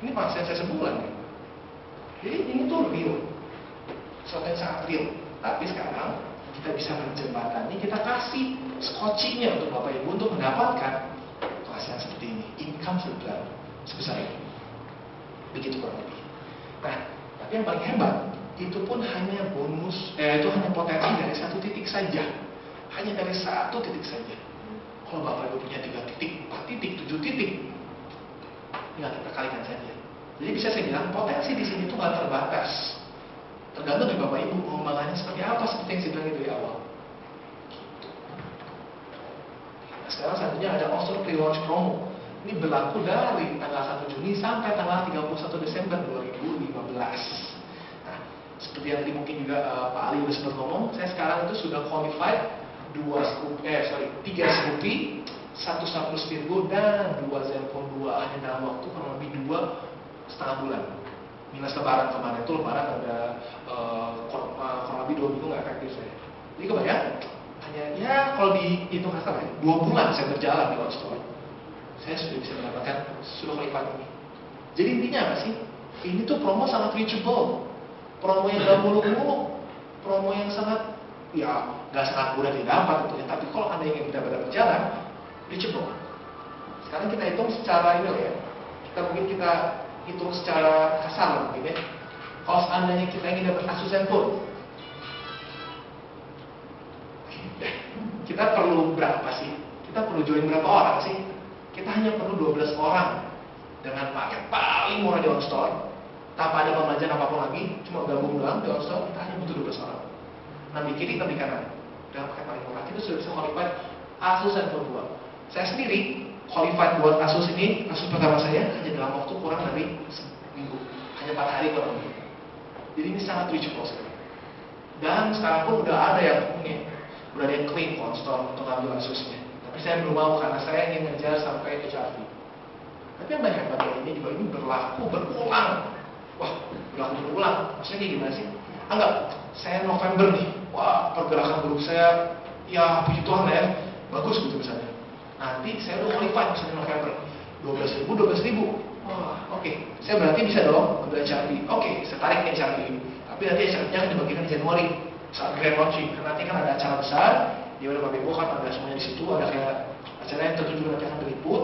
Ini penghasilan saya sebulan. Jadi ini tuh real, sesuatu yang sangat real. Tapi sekarang kita bisa menjembatani, kita kasih skocinya untuk Bapak Ibu untuk mendapatkan penghasilan seperti ini, income sebesar ini. Begitu kurang lebih. Nah, tapi yang paling hebat itu pun hanya bonus, itu hanya potensi dari 1 titik saja, hanya dari 1 titik saja. Kalau Bapak Ibu punya 3 titik, 4 titik, 7 titik, tinggal kita kalikan saja. Jadi bisa saya bilang potensi di sini itu nggak terbatas. Tergantung dari Bapak Ibu pengembangannya seperti apa, seperti yang saya bilang dari awal. Nah, sekarang selanjutnya ada Oscar Pre-Launch Promo. Ini berlaku dari tanggal 1 Juni sampai tanggal 31 Desember 2015. Nah, seperti yang tadi mungkin juga Pak Ali sudah sempat ngomong, saya sekarang itu sudah qualified 3 Scoopy, 1 Saplus Virgo, dan 2 Zenfone 2 hanya dalam waktu kurang lebih 2,5 bulan. Minus lebaran kemarin itu lebaran ada kurang lebih 2 minggu nggak efektif saya. Jadi kebayang, hanya ya kalau dihitung kasar 2 bulan saya berjalan di on-store, saya sudah bisa mendapatkan sudah qualified ini. Jadi intinya apa sih? Ini tuh promo sangat reachable, promo yang gak muluk-muluk, promo yang sangat, ya gak sangat mudah didapat tentunya. Tapi kalau Anda ingin benar-benar berjalan, reachable. Sekarang kita hitung secara ini ya. Kita hitung secara kasar mungkin ya. Kalau seandainya kita ingin dapat Asus Zenfone, kita perlu berapa sih? Kita perlu join berapa orang sih? Kita hanya perlu 12 orang dengan paket paling murah di OnStore, tanpa ada pembelajaran apapun lagi, cuma gabung doang di OnStore. Kita hanya butuh 12 orang. Nah di kiri, di kanan, dengan paket paling murah kita sudah bisa qualified Asus Zenfone 2. Saya sendiri qualified buat Asus ini, Asus pertama saya hanya dalam waktu kurang dari seminggu, hanya 4 hari kurang lebih. Jadi ini sangat reachable sekali. Dan sekarang pun udah ada yang ini, udah ada yang claim OnStore untuk ambil Asusnya. Tapi saya belum mau karena saya ingin ngejar sampai HRV. Tapi yang hebatnya ini juga ini berlaku berulang. Wah, berlaku berulang. Maksudnya kayak gimana sih? Anggap saya November nih, wah pergerakan grup saya, ya puji Tuhan ya, bagus gitu misalnya. Nanti saya udah qualified misalnya November, 12.000. Wah, oke. Saya berarti bisa dong ambil HRV. Oke, saya tarik HRV. Tapi nanti HRV-nya akan dibagikan di Januari saat grand launching. Karena nanti kan ada acara besar, di mana Pak Bebo kan ada semuanya di situ, ada kayak acara yang tentu juga nanti akan diliput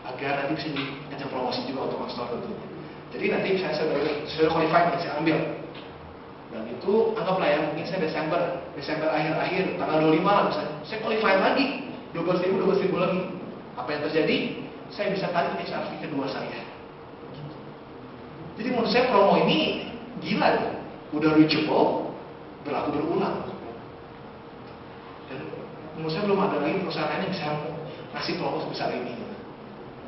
agar nanti bisa dikejar promosi juga untuk OnStore tentunya. Jadi nanti misalnya saya sudah qualified nih, saya ambil. Dan itu anggaplah ya, mungkin saya Desember akhir-akhir, tanggal 25 lah misalnya, saya qualified lagi, 12.000 lagi. Apa yang terjadi? Saya bisa tarik HRV kedua saya. Jadi menurut saya promo ini gila ya, udah reachable, berlaku berulang. Dan menurut saya belum ada lagi perusahaan yang bisa ngasih promo sebesar ini.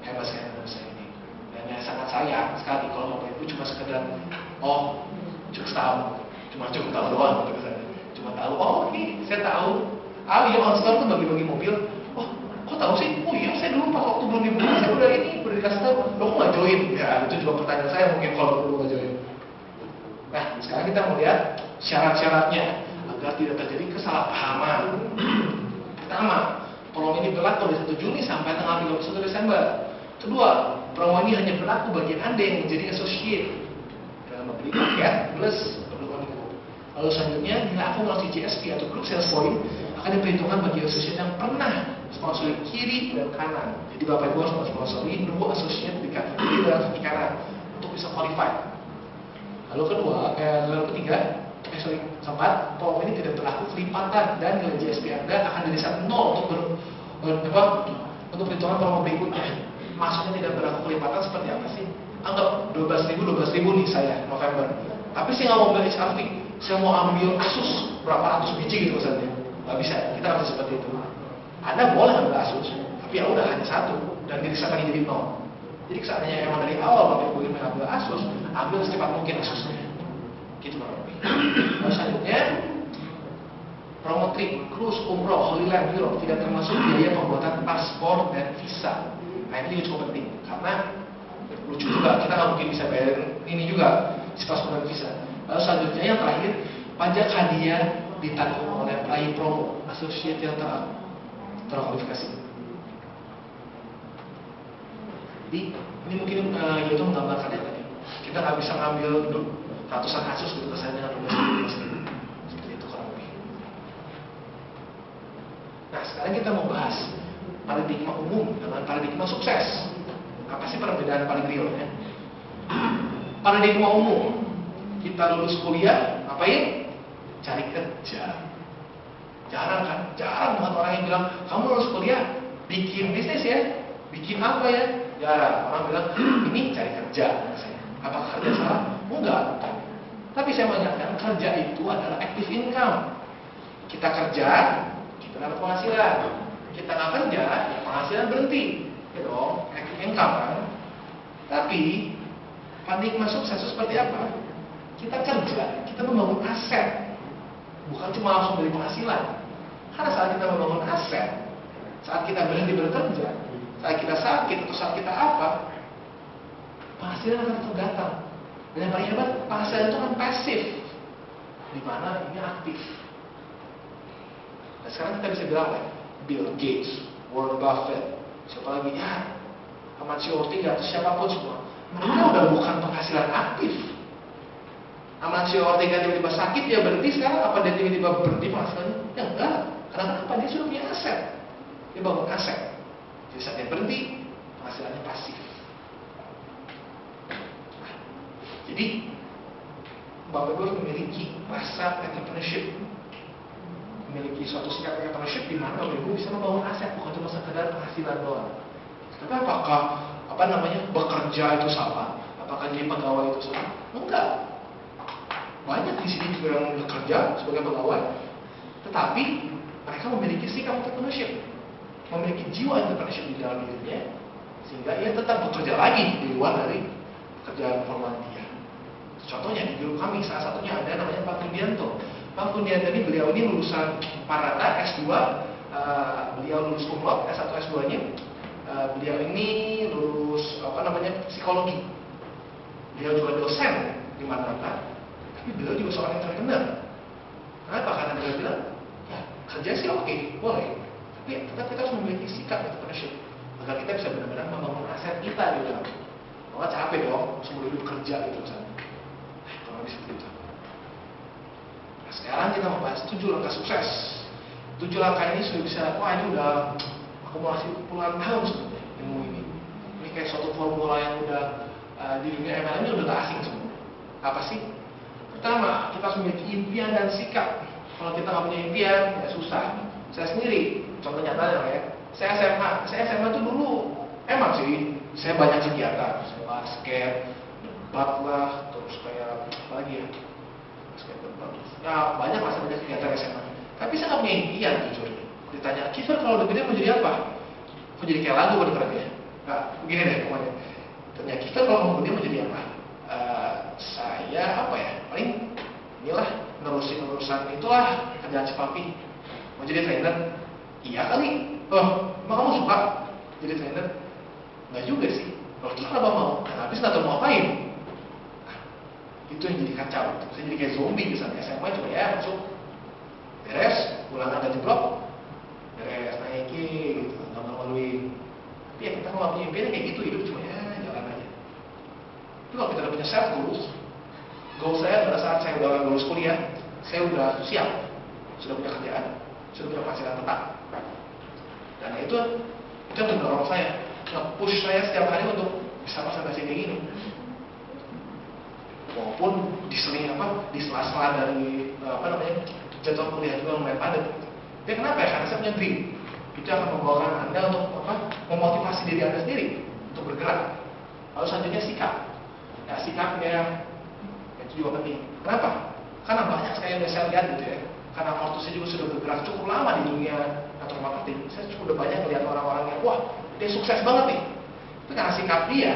Hebat sekali menurut saya ini. Dan ya sangat sayang sekali kalau Bapak Ibu cuma sekedar cukup tahu doang gitu misalnya. Cuma tahu, ini saya tahu. Ya OnStore tuh bagi-bagi mobil. Kok tahu sih? Oh iya, saya dulu pas waktu belum dibuka saya udah dikasih tahu. Lo kok nggak join? Ya itu juga pertanyaan saya mungkin kalau dulu nggak join. Nah, sekarang kita mau lihat syarat-syaratnya agar tidak terjadi kesalahpahaman. Pertama, promo ini berlaku dari 1 Juni sampai tanggal 31 Desember. Kedua, promo ini hanya berlaku bagi Anda yang menjadi associate dalam membeli paket plus keperluan itu. Lalu selanjutnya, nilai akumulasi GSP atau Group Sales Point akan diperhitungkan bagi associate yang pernah sponsori kiri dan kanan. Jadi Bapak Ibu harus sponsori 2 associate di kiri dan kaki kanan untuk bisa qualified. Lalu ketiga, keempat, promo ini tidak berlaku kelipatan dan nilai GSP Anda akan jadi 0 untuk perhitungan promo berikutnya. Maksudnya tidak berlaku kelipatan seperti apa sih? Anggap 12.000 nih saya November. Tapi saya nggak mau beli HRV, saya mau ambil Asus berapa ratus biji gitu misalnya. Nggak bisa, kita nggak bisa seperti itu. Anda boleh ambil Asus, tapi ya udah hanya 1 dan diriset lagi jadi 0. Jadi seandainya emang dari awal Bapak Ibu ingin mengambil Asus, ambil secepat mungkin Asusnya. Gitu Bapak Ibu. Lalu selanjutnya, promo trip, cruise, umroh, Holy Land, Europe tidak termasuk biaya pembuatan paspor dan visa. Nah ini juga cukup penting karena lucu juga kita nggak mungkin bisa bayar ini juga si paspor dan visa. Lalu selanjutnya yang terakhir, pajak hadiah ditanggung oleh peraih promo associate yang terkualifikasi. Jadi ini mungkin yaitu menggambarkan tadi kita nggak bisa ngambil ratusan Asus gitu kesannya dengan 12.000 seperti itu kurang lebih. Nah sekarang kita mau bahas paradigma umum dengan paradigma sukses. Apa sih perbedaan paling realnya? Paradigma umum, kita lulus kuliah, ngapain? Cari kerja. Jarang banget orang yang bilang, kamu lulus kuliah, bikin bisnis ya? Bikin apa ya? Jarang. Orang bilang, ini cari kerja. Apakah kerja salah? Enggak. Tapi saya menyatakan kerja itu adalah active income. Kita kerja, kita dapat penghasilan. Kita nggak kerja, ya penghasilan berhenti. Ya dong, active income kan. Tapi paradigma sukses itu seperti apa? Kita kerja, kita membangun aset, bukan cuma langsung dari penghasilan. Karena saat kita membangun aset, saat kita berhenti bekerja, saat kita sakit atau saat kita apa, penghasilan akan tetap datang. Dan yang paling hebat, penghasilan itu kan pasif, di mana ini aktif. Nah sekarang kita bisa bilang Bill Gates, Warren Buffett, siapa lagi ya? Amancio Ortega atau siapapun semua, mereka udah bukan penghasilan aktif. Amancio Ortega tiba-tiba sakit, dia berhenti sekarang, apa dia tiba-tiba berhenti penghasilannya? Ya enggak, karena kenapa? Dia sudah punya aset, dia bangun aset. Jadi saat dia berhenti, penghasilannya pasif. Nah, jadi Bapak Ibu harus memiliki rasa entrepreneurship, memiliki suatu sikap entrepreneurship di mana Bapak Ibu bisa membangun aset, bukan cuma sekedar penghasilan doang. Tapi apakah bekerja itu salah? Apakah jadi pegawai itu salah? Enggak. Banyak di sini juga yang bekerja sebagai pegawai, tetapi mereka memiliki sikap entrepreneurship, memiliki jiwa entrepreneurship di dalam dirinya, sehingga ia tetap bekerja lagi di luar dari pekerjaan formal dia. Contohnya di guru kami, salah satunya ada namanya Pak Kundianto. Pak Kundianto ini, beliau ini lulusan Parata S2, beliau lulus cum laude S1 S2-nya. Beliau ini lulus psikologi. Beliau juga dosen di Maranatha, tapi beliau juga seorang entrepreneur. Kenapa? Karena beliau bilang, ya kerja sih oke, boleh, tapi tetap kita harus memiliki sikap entrepreneurship agar kita bisa benar-benar membangun aset kita di dalam. Kalau capek dong, seumur hidup kerja gitu misalnya. Kalau lebih seperti itu. Nah, sekarang kita membahas 7 langkah sukses. 7 langkah ini sudah bisa, wah ini udah akumulasi puluhan tahun sebenarnya ilmu ini. Ini kayak suatu formula yang udah di dunia MLM ini udah gak asing sebenarnya. Apa sih? Pertama, kita harus memiliki impian dan sikap. Kalau kita nggak punya impian, ya susah. Saya sendiri, contoh nyatanya ya, saya SMA tuh dulu emang sih, saya banyak kegiatan, saya basket, debat lah, terus kayak apa lagi ya, basket debat, ya banyak kegiatan SMA. Tapi saya nggak punya impian jujur. Ditanya, Kiefer kalau udah gede mau jadi apa? Mau jadi kayak lagu kan ya? Nah, begini deh pokoknya. Tanya Kiefer kalau mau gede mau jadi apa? Saya apa ya? Paling inilah nerusin urusan itulah kerjaan si papi. Mau jadi trainer? Iya kali. Oh, emang kamu suka jadi trainer? Nggak juga sih. Kalau terus kenapa mau? Nah, habis nggak tahu mau ngapain. Nah, itu yang jadi kacau. Saya jadi kayak zombie misalnya. SMA cuma ya masuk, beres, ulangan dan jeblok, beres naikin gitu, nggak malu-maluin. Tapi ya kita kalau punya impian kayak gitu, hidup cuma ya jalan aja. Tapi kalau kita udah punya self goal saya pada saat saya udah lulus kuliah, saya udah siap, sudah punya kerjaan, sudah punya penghasilan tetap. Dan itu yang mendorong saya, nge-push saya setiap hari untuk bisa presentasi kayak gini. Walaupun di sela-sela dari jadwal kuliah juga mulai padat. Ya kenapa ya? Karena saya punya dream. Itu akan membawakan Anda untuk memotivasi diri Anda sendiri untuk bergerak. Lalu selanjutnya sikap. Ya sikapnya itu juga penting. Kenapa? Karena banyak sekali yang saya lihat gitu ya. Karena waktu saya juga sudah bergerak cukup lama di dunia network marketing. Saya cukup udah banyak melihat orang-orang yang wah dia sukses banget nih. Tapi karena sikap dia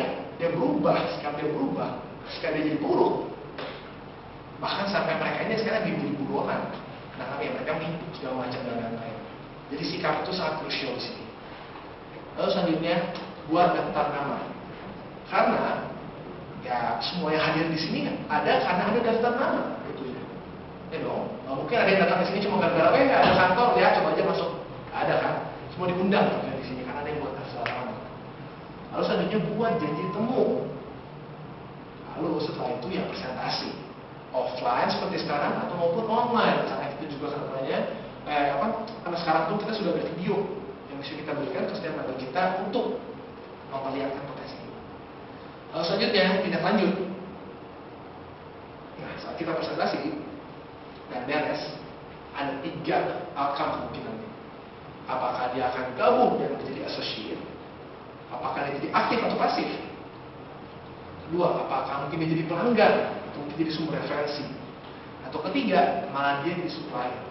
berubah, sikap dia jadi buruk. Bahkan sampai mereka ini sekarang jadi buronan. Nah kami mereka menipu segala macam dan lain-lain. Jadi sikap itu sangat krusial di sini. Lalu selanjutnya buat daftar nama. Karena ya semua yang hadir di sini ada karena ada daftar nama. Gitu ya. Ya dong. Nah, mungkin ada yang datang ke sini cuma gara-gara ada kantor ya coba aja masuk. Ada kan? Semua diundang di sini karena ada yang buat daftar nama. Lalu selanjutnya buat janji temu. Lalu setelah itu ya presentasi. Offline seperti sekarang atau maupun online. Karena itu juga katanya karena sekarang pun kita sudah ada video yang bisa kita berikan ke setiap member kita untuk memperlihatkan potensi. Lalu selanjutnya tindak lanjut. Nah saat kita presentasi dan beres ada 3 outcome kemungkinannya. Apakah dia akan gabung dan menjadi associate? Apakah dia jadi aktif atau pasif? Kedua, apakah mungkin dia jadi pelanggan atau mungkin jadi sumber referensi? Atau ketiga, malah dia jadi supplier.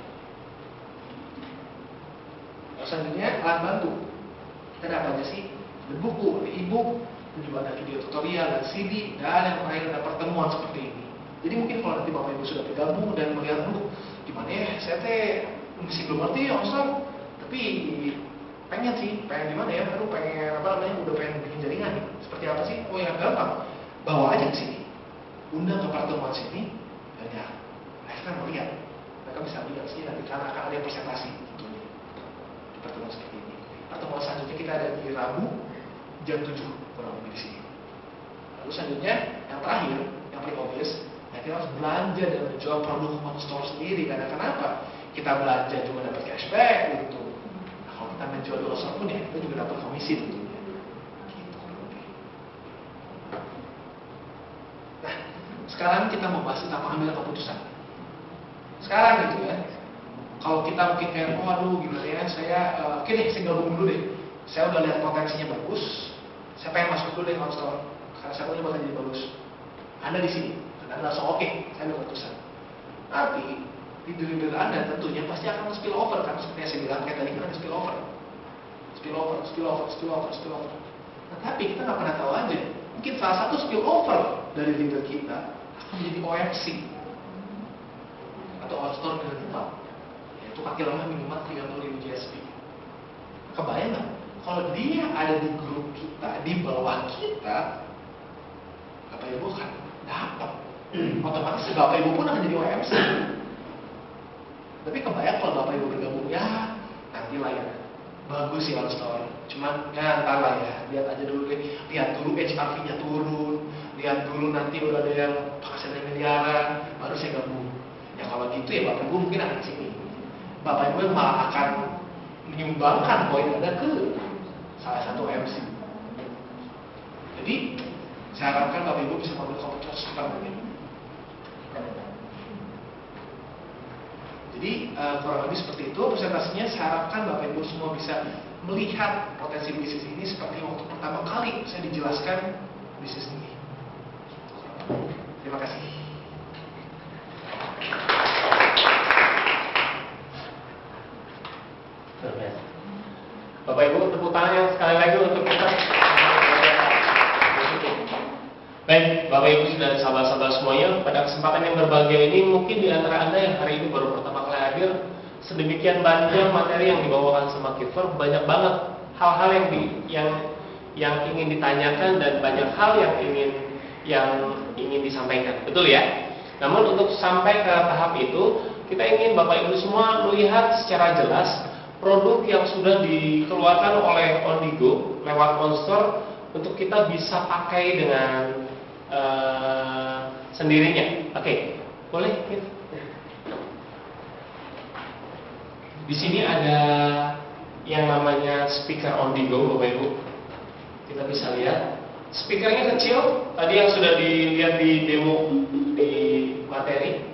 Lalu selanjutnya, alat bantu. Kita ada apa aja sih? Ada buku, ada e-book, dan juga ada video tutorial, dan CD, dan yang terakhir ada pertemuan seperti ini. Jadi mungkin kalau nanti Bapak Ibu sudah bergabung dan melihat, gimana ya, saya masih belum ngerti ya, Ustaz. Tapi pengen gimana ya, pengen udah pengen bikin jaringan nih. Seperti apa sih? Oh yang gampang. Bawa aja ke sini, undang ke pertemuan sini, dan ya mereka melihat, mereka bisa lihat sih nanti karena akan ada presentasi tentunya di pertemuan seperti ini. Pertemuan selanjutnya kita ada di Rabu jam 7 kurang lebih di sini. Lalu selanjutnya yang terakhir, yang paling obvious, ya kita harus belanja dan menjual produk Home Store sendiri. Karena kenapa? Kita belanja cuma dapat cashback gitu. Nah, kalau kita menjual di store pun ya kita juga dapat komisi tentunya. Gitu kurang lebih. Nah, sekarang kita mau bahas tentang pengambilan keputusan. Sekarang gitu ya. Kalau kita mungkin kayak, waduh gimana ya, oke deh, saya gabung dulu deh. Saya udah lihat potensinya bagus, saya pengen masuk dulu deh Home Store, karena saya punya bakal jadi bagus. Anda di sini, dan Anda langsung oke, saya ambil keputusan. Nanti di diri Anda tentunya pasti akan spill over, kan seperti yang saya bilang kayak tadi kan ada spill over. Nah, tapi kita nggak pernah tahu aja, mungkin salah satu spill over dari leader kita akan menjadi OMC atau Home Store minimal, yaitu kaki lemah minimal 30.000 GSP. Kebayang nggak? Kalau dia ada di grup kita, di bawah kita, Bapak Ibu kan dapat. Otomatis Bapak Ibu pun akan jadi OMC. Tapi kebayang kalau Bapak Ibu bergabung, ya nantilah ya. Bagus sih Home Store. Cuman ya ntar lah ya, lihat aja dulu deh. Lihat dulu HRV-nya turun. Lihat dulu nanti udah ada yang penghasilan miliaran, baru saya gabung. Ya kalau gitu ya Bapak Ibu mungkin akan sini. Bapak Ibu malah akan menyumbangkan poin Anda ke salah satu MC. Jadi saya harapkan Bapak Ibu bisa mengambil keputusan secepat mungkin. Jadi kurang lebih seperti itu presentasinya. Saya harapkan Bapak Ibu semua bisa melihat potensi bisnis ini seperti waktu pertama kali saya dijelaskan bisnis ini. Terima kasih. Bapak Ibu, tepuk tangan yang sekali lagi untuk kita. Baik, Bapak Ibu dan sahabat-sahabat semuanya, pada kesempatan yang berbahagia ini mungkin di antara Anda yang hari ini baru pertama kali hadir, sedemikian banyak materi yang dibawakan sama Kiefer, banyak banget hal-hal yang ingin ditanyakan dan banyak hal yang ingin disampaikan, betul ya? Namun untuk sampai ke tahap itu, kita ingin Bapak Ibu semua melihat secara jelas produk yang sudah dikeluarkan oleh Ondigo lewat Home Store untuk kita bisa pakai dengan sendirinya. Oke, boleh? Di sini ada yang namanya speaker Ondigo, Bapak Ibu. Kita bisa lihat. Speakernya kecil, tadi yang sudah dilihat di demo di materi.